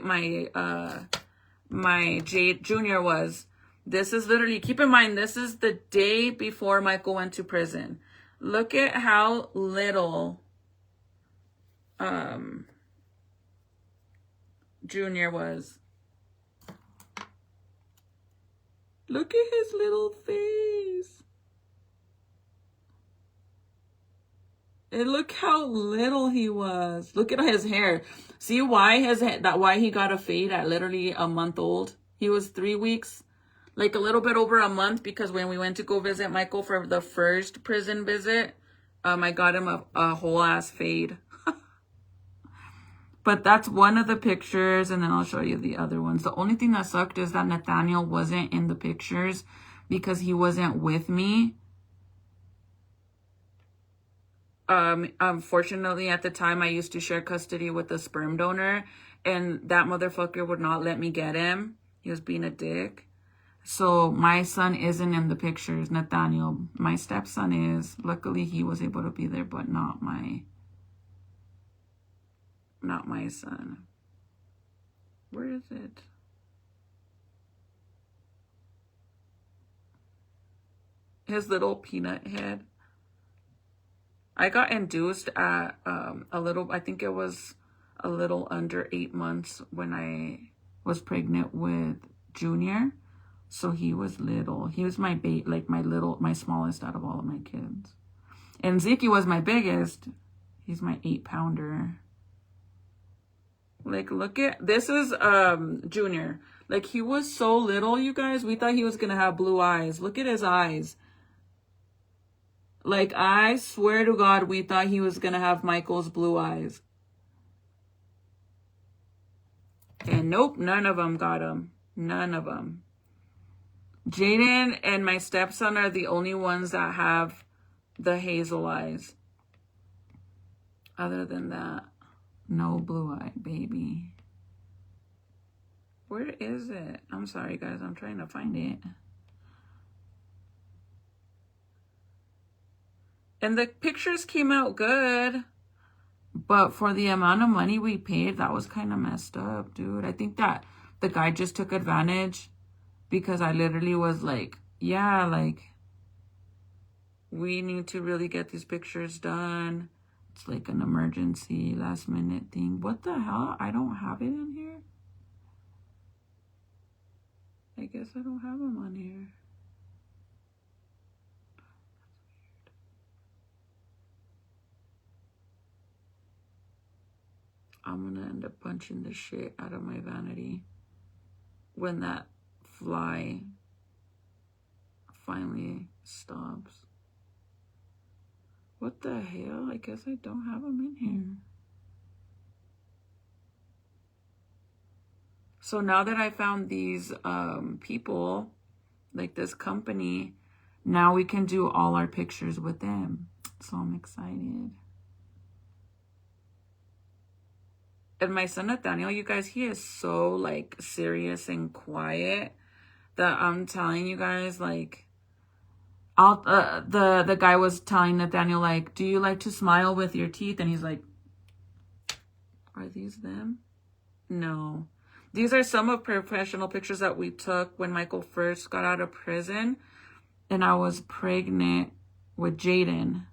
Jade Junior was. This is literally, keep in mind, this is the day before Michael went to prison. Look at how little Junior was. Look at his little face. And look how little he was. Look at his hair. See why why he got a fade at literally a month old? He was 3 weeks, like a little bit over a month, because when we went to go visit Michael for the first prison visit, I got him a whole ass fade. But that's one of the pictures, and then I'll show you the other ones. The only thing that sucked is that Nathaniel wasn't in the pictures because he wasn't with me. Unfortunately, at the time, I used to share custody with a sperm donor, and that motherfucker would not let me get him. He was being a dick. So my son isn't in the pictures, Nathaniel. My stepson is. Luckily, he was able to be there, but not my son. Where is it? His little peanut head. I got induced at I think it was a little under 8 months when I was pregnant with Junior. So he was little. He was my my smallest out of all of my kids. And Zeke was my biggest. He's my 8-pounder. Like, look at, this is Junior. Like, he was so little, you guys. We thought he was gonna have blue eyes. Look at his eyes. Like, I swear to God, we thought he was gonna have Michael's blue eyes. And nope, none of them got him. None of them. Jaden and my stepson are the only ones that have the hazel eyes. Other than that, no blue eye, baby. Where is it? I'm sorry, guys. I'm trying to find it. And the pictures came out good. But for the amount of money we paid, that was kind of messed up, dude. I think that the guy just took advantage because I literally was like, yeah, like, we need to really get these pictures done. It's like an emergency, last minute thing. What the hell? I don't have it in here? I guess I don't have them on here. I'm gonna end up punching the shit out of my vanity when that fly finally stops. What the hell? I guess I don't have them in here. So now that I found these people, like this company, now we can do all our pictures with them. So I'm excited. And my son Nathaniel, you guys, he is so like serious and quiet that I'm telling you guys, like, the guy was telling Nathaniel, like, do you like to smile with your teeth? And he's like, are these them? No. These are some of professional pictures that we took when Michael first got out of prison and I was pregnant with Jaden.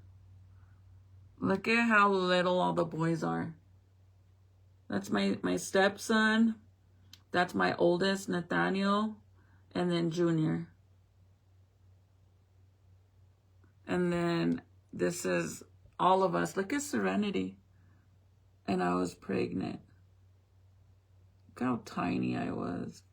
Look at how little all the boys are. That's my stepson. That's my oldest, Nathaniel. And then Junior. And then this is all of us. Look at Serenity. And I was pregnant. Look how tiny I was.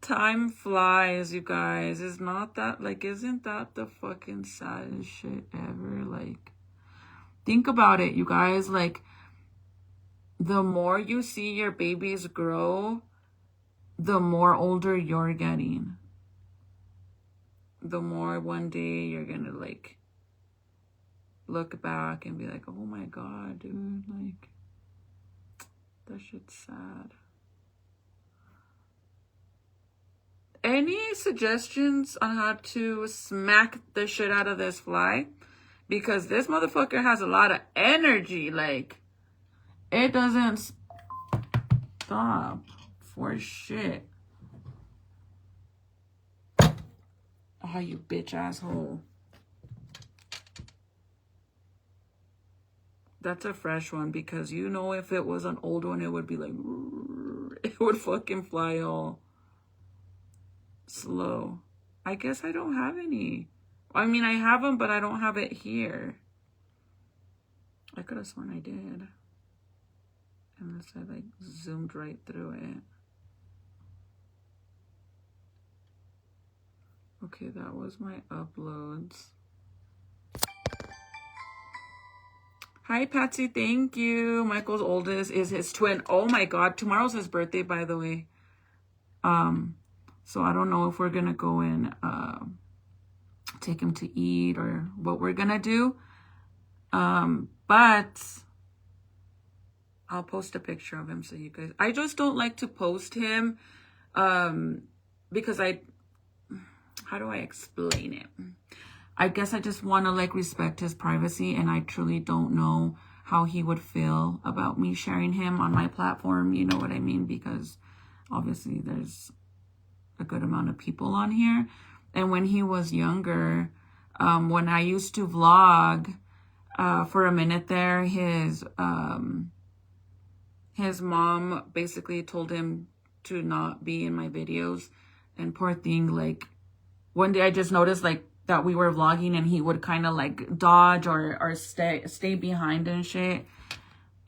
Time flies, you guys. Is not that, like, isn't that the fucking saddest shit ever? Like, think about it, you guys. Like, the more you see your babies grow, the more older you're getting. The more one day you're gonna, like, look back and be like, oh my God, dude, like, that shit's sad. Any suggestions on how to smack the shit out of this fly? Because this motherfucker has a lot of energy. Like, it doesn't stop for shit. Oh, you bitch asshole. That's a fresh one, because you know if it was an old one, it would be like, it would fucking fly all slow. I guess I don't have any. I mean, I have them, but I don't have it here. I could have sworn I did. Unless I like zoomed right through it. Okay, that was my uploads. Hi, Patsy. Thank you. Michael's oldest is his twin. Oh my God. Tomorrow's his birthday, by the way. So I don't know if we're going to go and take him to eat or what we're going to do. But I'll post a picture of him so you guys... I just don't like to post him because how do I explain it? I guess I just want to like respect his privacy, and I truly don't know how he would feel about me sharing him on my platform. You know what I mean? Because obviously there's a good amount of people on here. And when he was younger, when I used to vlog for a minute there, his mom basically told him to not be in my videos. And poor thing, like, one day I just noticed like that we were vlogging and he would kind of like dodge or stay behind and shit.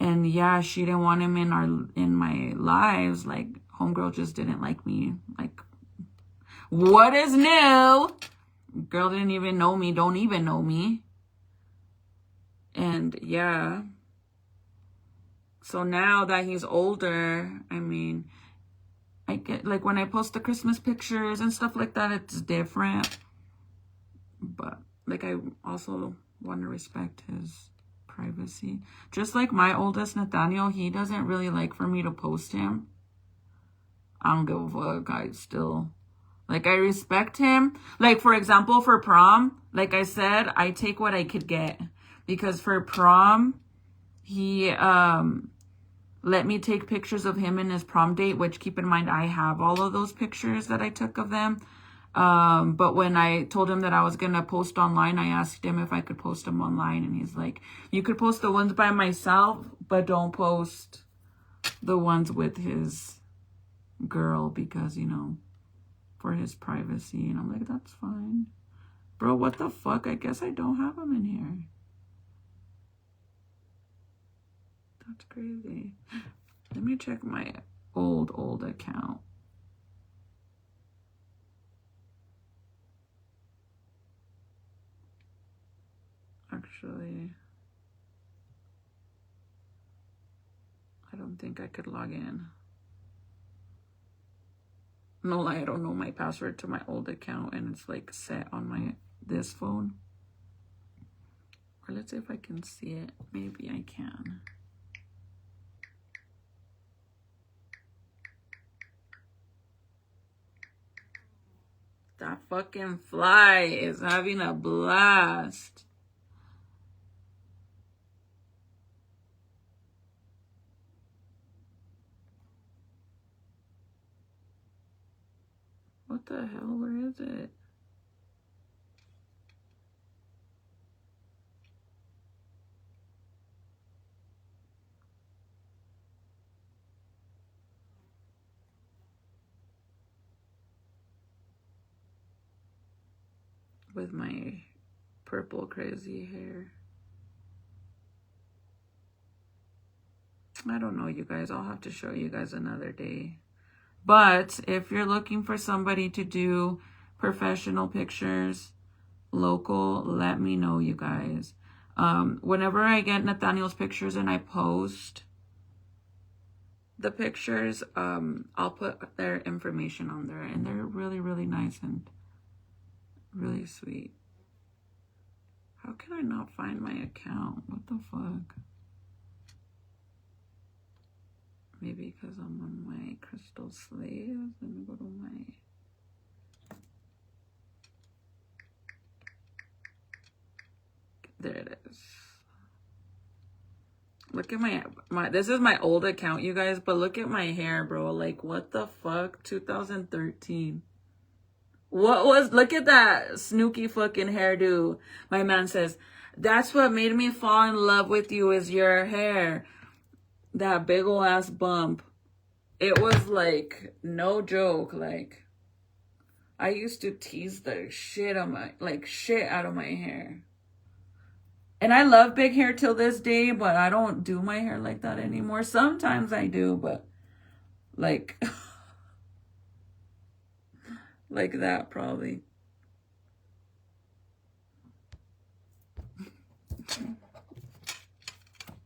And yeah, she didn't want him in my lives. Like, homegirl just didn't like me. Like, what is new? Girl didn't even know me, don't even know me. And yeah. So now that he's older, I mean, I get, like, when I post the Christmas pictures and stuff like that, it's different. But, like, I also want to respect his privacy. Just like my oldest, Nathaniel, he doesn't really like for me to post him. I don't give a fuck. I still, like, I respect him. Like, for example, for prom, like I said, I take what I could get. Because for prom, he let me take pictures of him and his prom date, which, keep in mind, I have all of those pictures that I took of them. But when I told him that I was going to post online, I asked him if I could post them online. And he's like, you could post the ones by myself, but don't post the ones with his girl because, you know, for his privacy. And I'm like, that's fine. Bro, what the fuck? I guess I don't have him in here. That's crazy. Let me check my old account. Actually, I don't think I could log in. No lie, I don't know my password to my old account, and it's like set on this phone. Or let's see if I can see it. Maybe I can. That fucking fly is having a blast. What the hell? Where is it? with my purple crazy hair. I don't know, you guys. I'll have to show you guys another day. But if you're looking for somebody to do professional pictures, local, let me know, you guys. Whenever I get Nathaniel's pictures and I post the pictures, I'll put their information on there, and they're really, really nice and really sweet. How can I not find my account? What the fuck? Maybe because I'm on my Crystal Slayy'z. Let me go to my... There it is. Look at my this is my old account, you guys, but look at my hair, bro. Like, what the fuck? 2013. Look at that snooky fucking hairdo. My man says, that's what made me fall in love with you, is your hair. That big ol' ass bump. It was like, no joke. Like, I used to tease the shit out of my hair. And I love big hair till this day, but I don't do my hair like that anymore. Sometimes I do, but like, like that probably.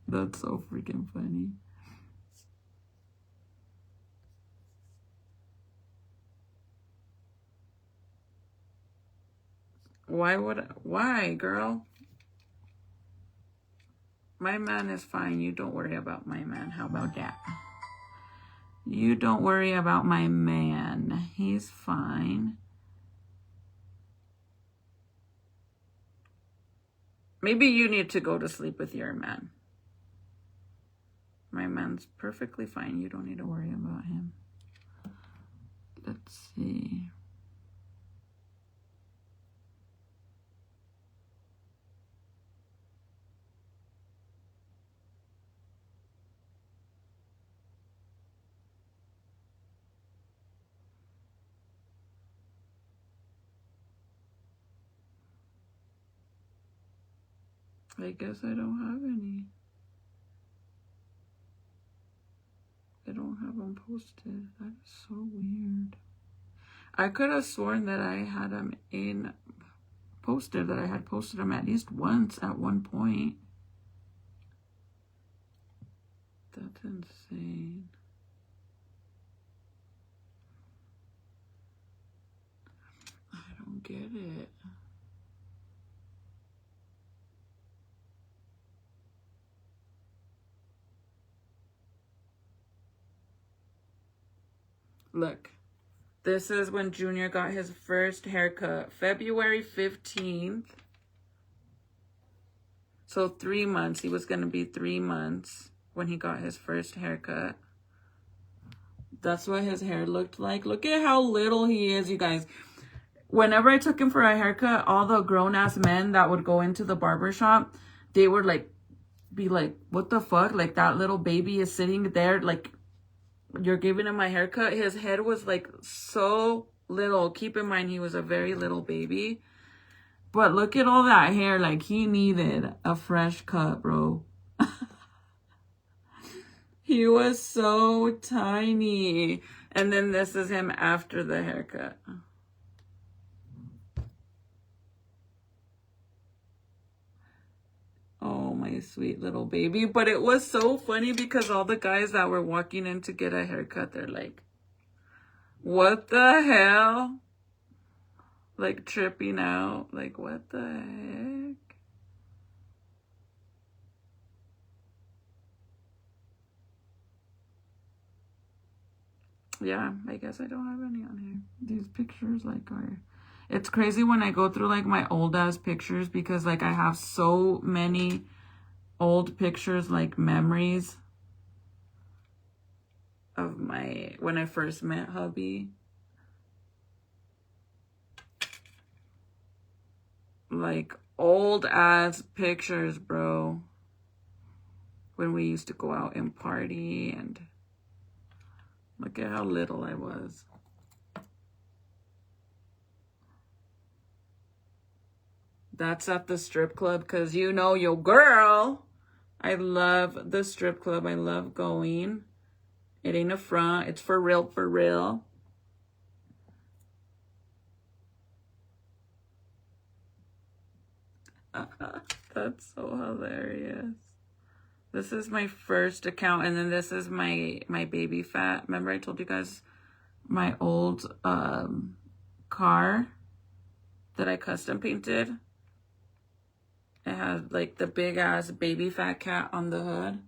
That's so freaking funny. Why, girl? My man is fine. You don't worry about my man. How about that? You don't worry about my man. He's fine. Maybe you need to go to sleep with your man. My man's perfectly fine. You don't need to worry about him. Let's see. I guess I don't have any. I don't have them posted. That is so weird. I could have sworn that I had them posted, that I had posted them at least once at one point. That's insane. I don't get it. Look, this is when Junior got his first haircut, February 15th. So 3 months. He was going to be 3 months when he got his first haircut. That's what his hair looked like. Look at how little he is, you guys. Whenever I took him for a haircut, all the grown-ass men that would go into the barbershop, they would be like, what the fuck? Like, that little baby is sitting there, like, you're giving him my haircut. His head was like so little. Keep in mind, he was a very little baby. But look at all that hair. Like, he needed a fresh cut, bro. He was so tiny. And then this is him after the haircut. Oh, my sweet little baby. But it was so funny because all the guys that were walking in to get a haircut, they're like, what the hell? Like, tripping out. Like, what the heck? Yeah, I guess I don't have any on here. These pictures, like, are... It's crazy when I go through, like, my old-ass pictures because, like, I have so many old pictures, like, memories of when I first met hubby. Like, old-ass pictures, bro. When we used to go out and party, and look at how little I was. That's at the strip club because you know your girl. I love the strip club. I love going. It ain't a front. It's for real, for real. That's so hilarious. This is my first account, and then this is my baby fat. Remember I told you guys my old car that I custom painted? It had like the big ass baby fat cat on the hood.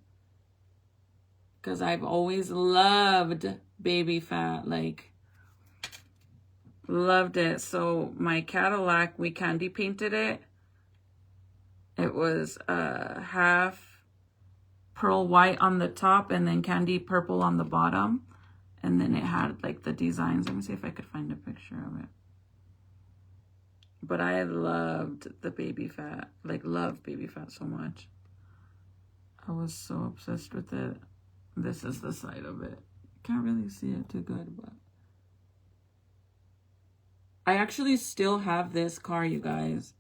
Because I've always loved baby fat, like loved it. So my Cadillac, we candy painted it. It was half pearl white on the top and then candy purple on the bottom. And then it had like the designs. Let me see if I could find a picture of it. But I loved the baby fat, like loved baby fat so much. I was so obsessed with it. This is the side of it. Can't really see it too good, but I actually still have this car, you guys.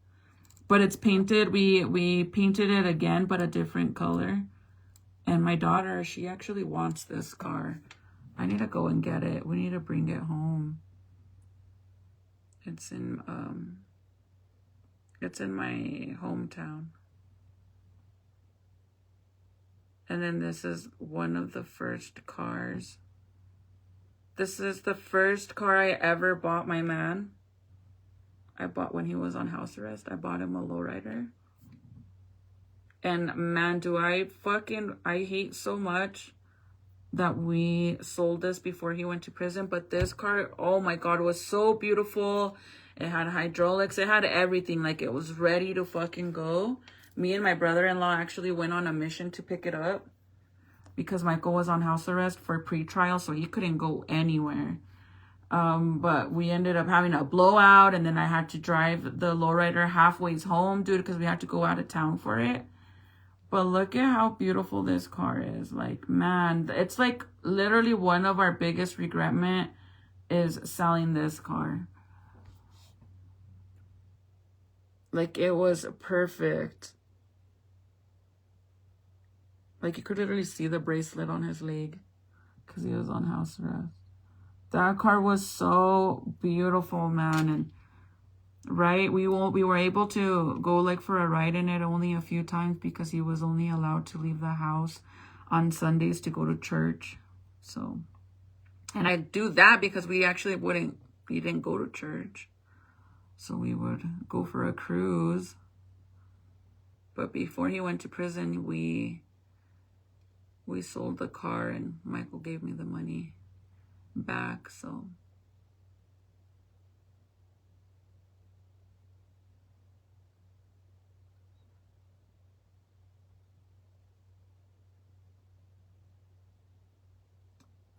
But it's painted. We painted it again, but a different color. And my daughter, she actually wants this car. I need to go and get it. We need to bring it home. It's in my hometown. And then this is one of the first cars. This is the first car I ever bought my man. I bought when he was on house arrest. I bought him a lowrider. And man, I hate so much that we sold this before he went to prison. But this car, oh my God, was so beautiful. It had hydraulics. It had everything. Like, it was ready to fucking go. Me and my brother-in-law actually went on a mission to pick it up because Michael was on house arrest for pre-trial, so he couldn't go anywhere. But we ended up having a blowout, and then I had to drive the lowrider halfway home, dude, because we had to go out of town for it. But look at how beautiful this car is. Like, man, it's like literally one of our biggest regretment is selling this car. Like, it was perfect. Like, you could literally see the bracelet on his leg because he was on house arrest. That car was so beautiful, man. And right, we were able to go like for a ride in it only a few times because he was only allowed to leave the house on Sundays to go to church. So, and I do that because we didn't go to church. So we would go for a cruise. But before he went to prison, we sold the car and Michael gave me the money back. So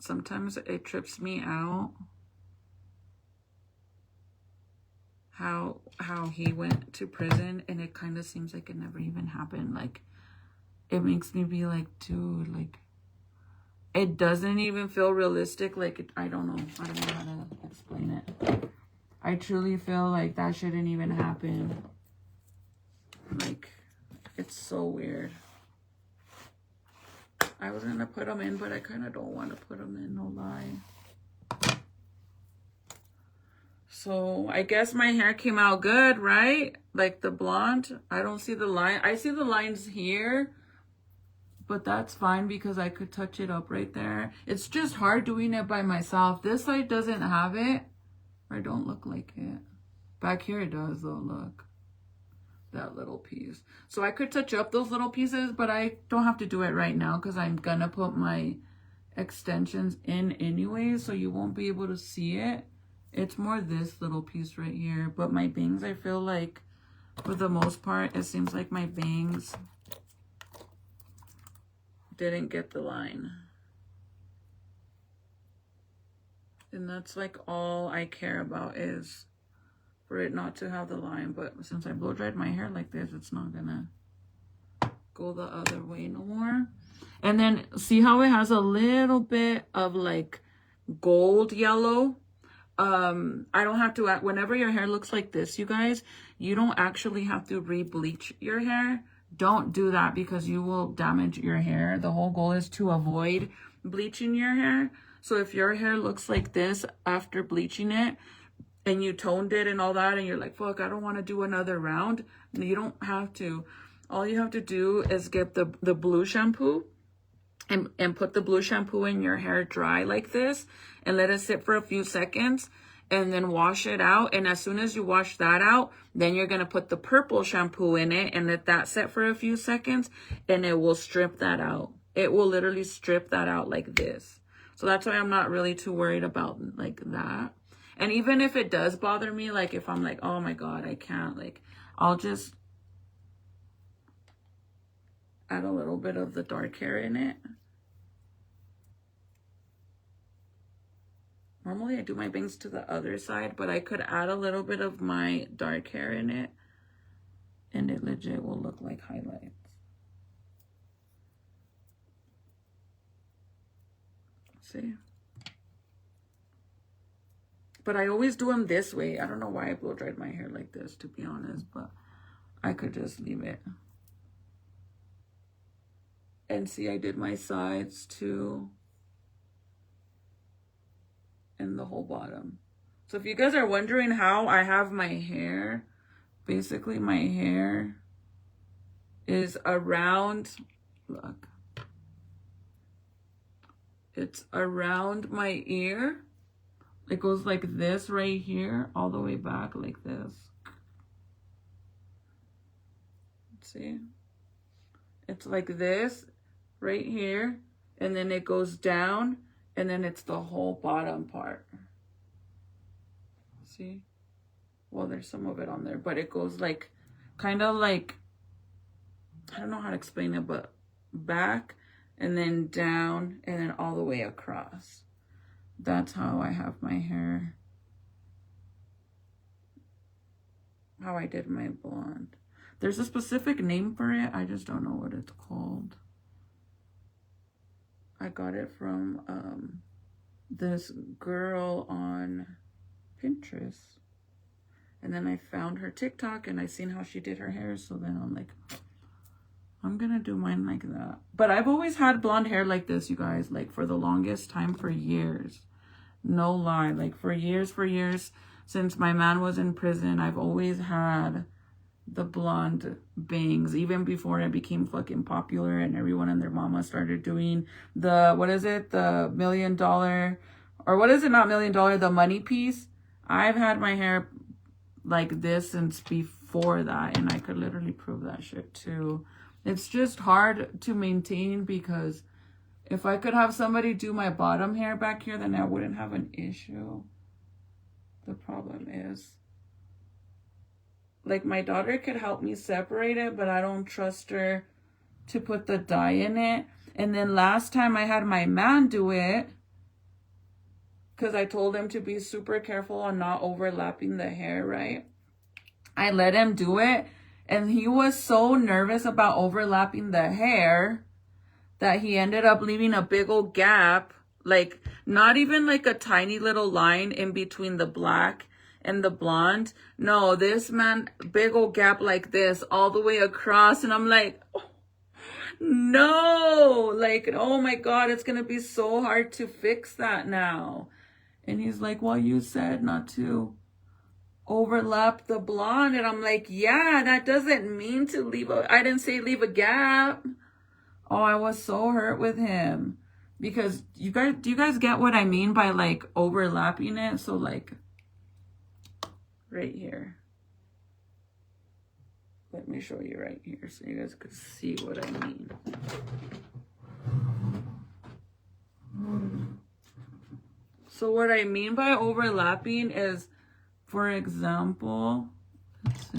sometimes it trips me out how he went to prison, and it kind of seems like it never even happened. Like, it makes me be like, dude, like, it doesn't even feel realistic. Like, I don't know how to explain it. I truly feel like that shouldn't even happen. Like, it's so weird. I was gonna put them in, but I kind of don't want to put them in, no lie. So I guess my hair came out good, right? Like the blonde. I don't see the line. I see the lines here, but that's fine because I could touch it up right there. It's just hard doing it by myself. This side doesn't have it. I don't look like it. Back here it does though, look. That little piece. So I could touch up those little pieces, but I don't have to do it right now because I'm gonna put my extensions in anyway, so you won't be able to see it. It's more this little piece right here. But my bangs, I feel like, for the most part, it seems like my bangs didn't get the line. And that's like all I care about is for it not to have the line. But since I blow dried my hair like this, it's not gonna go the other way no more. And then see how it has a little bit of like gold yellow? I don't have to, whenever your hair looks like this, you guys, you don't actually have to re-bleach your hair. Don't do that because you will damage your hair. The whole goal is to avoid bleaching your hair. So if your hair looks like this after bleaching it and you toned it and all that and you're like, fuck, I don't want to do another round, you don't have to. All you have to do is get the blue shampoo and put the blue shampoo in your hair dry like this and let it sit for a few seconds and then wash it out. And as soon as you wash that out, then you're going to put the purple shampoo in it and let that sit for a few seconds and it will strip that out. It will literally strip that out like this. So that's why I'm not really too worried about like that. And even if it does bother me, like if I'm like, oh my God, I can't, like I'll just add a little bit of the dark hair in it. Normally I do my bangs to the other side, but I could add a little bit of my dark hair in it and it legit will look like highlights. See? But I always do them this way. I don't know why I blow dried my hair like this, to be honest, but I could just leave it. And see, I did my sides too. And the whole bottom. So if you guys are wondering how I have my hair, basically my hair is around, look, it's around my ear. It goes like this right here, all the way back like this. See? It's like this right here, and then it goes down, and then it's the whole bottom part. See? Well, there's some of it on there, but it goes like, kind of like, I don't know how to explain it, but back, and then down, and then all the way across. That's how I have my hair. How I did my blonde. There's a specific name for it. I just don't know what it's called. I got it from this girl on Pinterest. And then I found her TikTok and I seen how she did her hair. So then I'm like, I'm gonna do mine like that. But I've always had blonde hair like this, you guys, like for the longest time, for years. No lie, like for years, since my man was in prison, I've always had the blonde bangs, even before it became fucking popular and everyone and their mama started doing the, what is it, the $1 million, or what is it, not $1 million, the money piece. I've had my hair like this since before that, and I could literally prove that shit too. It's just hard to maintain because if I could have somebody do my bottom hair back here, then I wouldn't have an issue. The problem is, like, my daughter could help me separate it, but I don't trust her to put the dye in it. And then last time I had my man do it, because I told him to be super careful on not overlapping the hair, right? I let him do it, and he was so nervous about overlapping the hair that he ended up leaving a big old gap, like not even like a tiny little line in between the black and the blonde. No, this man, big old gap like this all the way across. And I'm like, oh, no, like, oh my God, it's going to be so hard to fix that now. And he's like, well, you said not to overlap the blonde. And I'm like, yeah, that doesn't mean to leave I didn't say leave a gap. Oh, I was so hurt with him because do you guys get what I mean by like overlapping it? So like right here, let me show you right here so you guys could see what I mean. So what I mean by overlapping is, for example, let's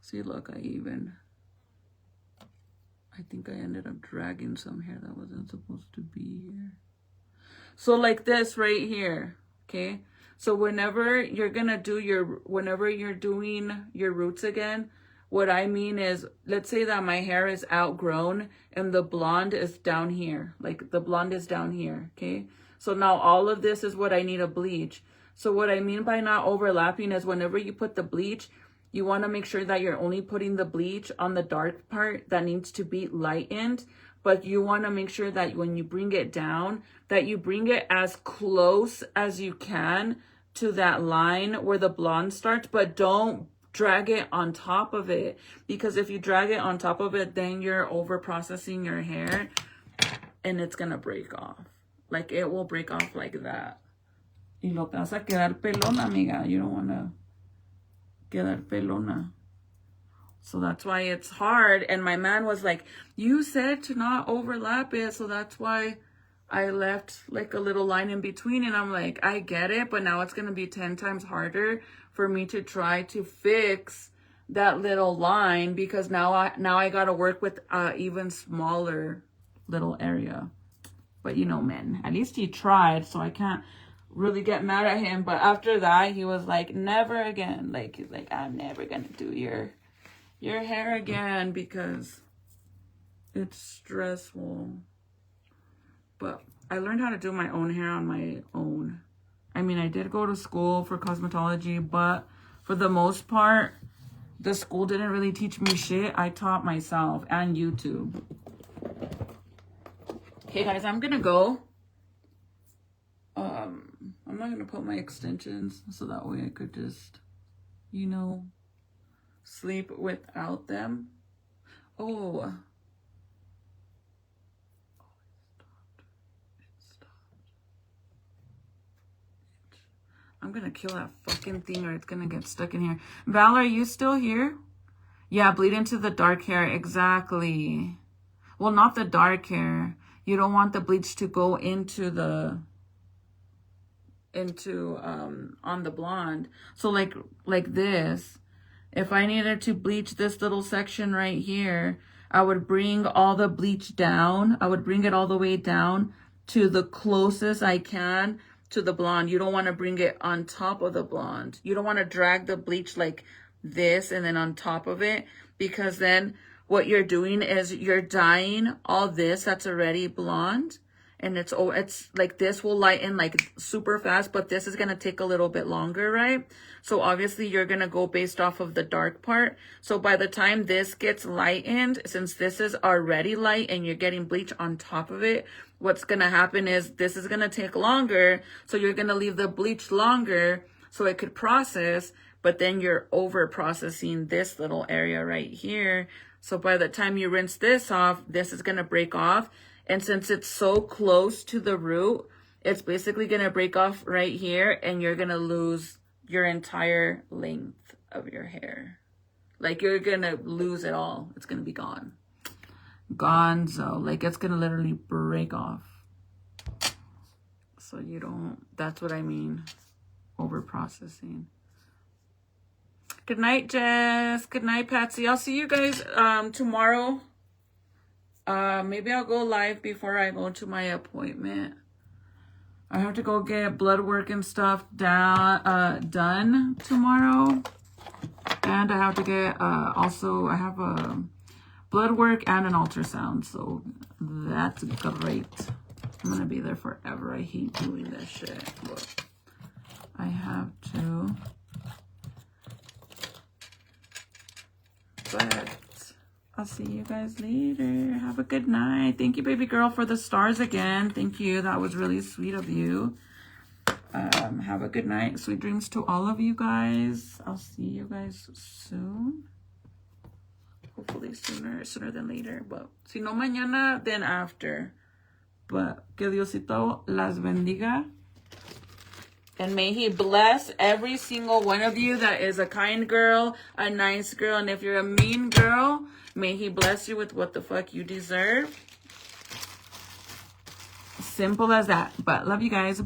see, look, I think I ended up dragging some hair that wasn't supposed to be here. So like this right here, okay? So whenever you're gonna do whenever you're doing your roots again, what I mean is, let's say that my hair is outgrown and the blonde is down here, like the blonde is down here, okay? So now all of this is what I need to bleach. So what I mean by not overlapping is whenever you put the bleach, you want to make sure that you're only putting the bleach on the dark part that needs to be lightened. But you want to make sure that when you bring it down, that you bring it as close as you can to that line where the blonde starts, but don't drag it on top of it. Because if you drag it on top of it, then you're over processing your hair and it's going to break off. Like it will break off like that. Y lo te vas a quedar pelona, amiga. You don't want to quedar pelona. So that's why it's hard. And my man was like, you said to not overlap it. So that's why I left like a little line in between. And I'm like, I get it. But now it's going to be 10 times harder for me to try to fix that little line. Because now I got to work with even smaller little area. But you know, man, at least he tried. So I can't really get mad at him. But after that, he was like, never again. Like, he's like, I'm never going to do your hair again because it's stressful. But I learned how to do my own hair on my own. I mean, I did go to school for cosmetology, but for the most part, the school didn't really teach me shit. I taught myself and YouTube. Okay, guys, I'm gonna go. I'm not gonna put my extensions so that way I could just, you know, sleep without them. Oh. I'm gonna kill that fucking thing or it's gonna get stuck in here. Val, are you still here? Yeah, bleed into the dark hair. Exactly. Well, not the dark hair. You don't want the bleach to go into the on the blonde. So like this. If I needed to bleach this little section right here, I would bring all the bleach down. I would bring it all the way down to the closest I can to the blonde. You don't want to bring it on top of the blonde. You don't want to drag the bleach like this and then on top of it, because then what you're doing is you're dyeing all this that's already blonde. And it's like this will lighten like super fast, but this is going to take a little bit longer, right? So obviously you're going to go based off of the dark part. So by the time this gets lightened, since this is already light and you're getting bleach on top of it, what's going to happen is this is going to take longer. So you're going to leave the bleach longer so it could process, but then you're over processing this little area right here. So by the time you rinse this off, this is going to break off. And since it's so close to the root, it's basically going to break off right here and you're going to lose your entire length of your hair. Like you're going to lose it all. It's going to be gone. Gonzo. Like it's going to literally break off. So you don't, that's what I mean. Over processing. Good night, Jess. Good night, Patsy. I'll see you guys tomorrow. Maybe I'll go live before I go to my appointment. I have to go get blood work and stuff done tomorrow. And I have to get, also, I have a blood work and an ultrasound. So that's great. I'm going to be there forever. I hate doing that shit. But I have to. But I'll see you guys later. Have a good night. Thank you, baby girl, for the stars again. Thank you. That was really sweet of you. Have a good night. Sweet dreams to all of you guys. I'll see you guys soon. Hopefully sooner than later. But si no mañana, then after. But que Diosito las bendiga. And may he bless every single one of you that is a kind girl, a nice girl. And if you're a mean girl, may he bless you with what the fuck you deserve. Simple as that. But love you guys.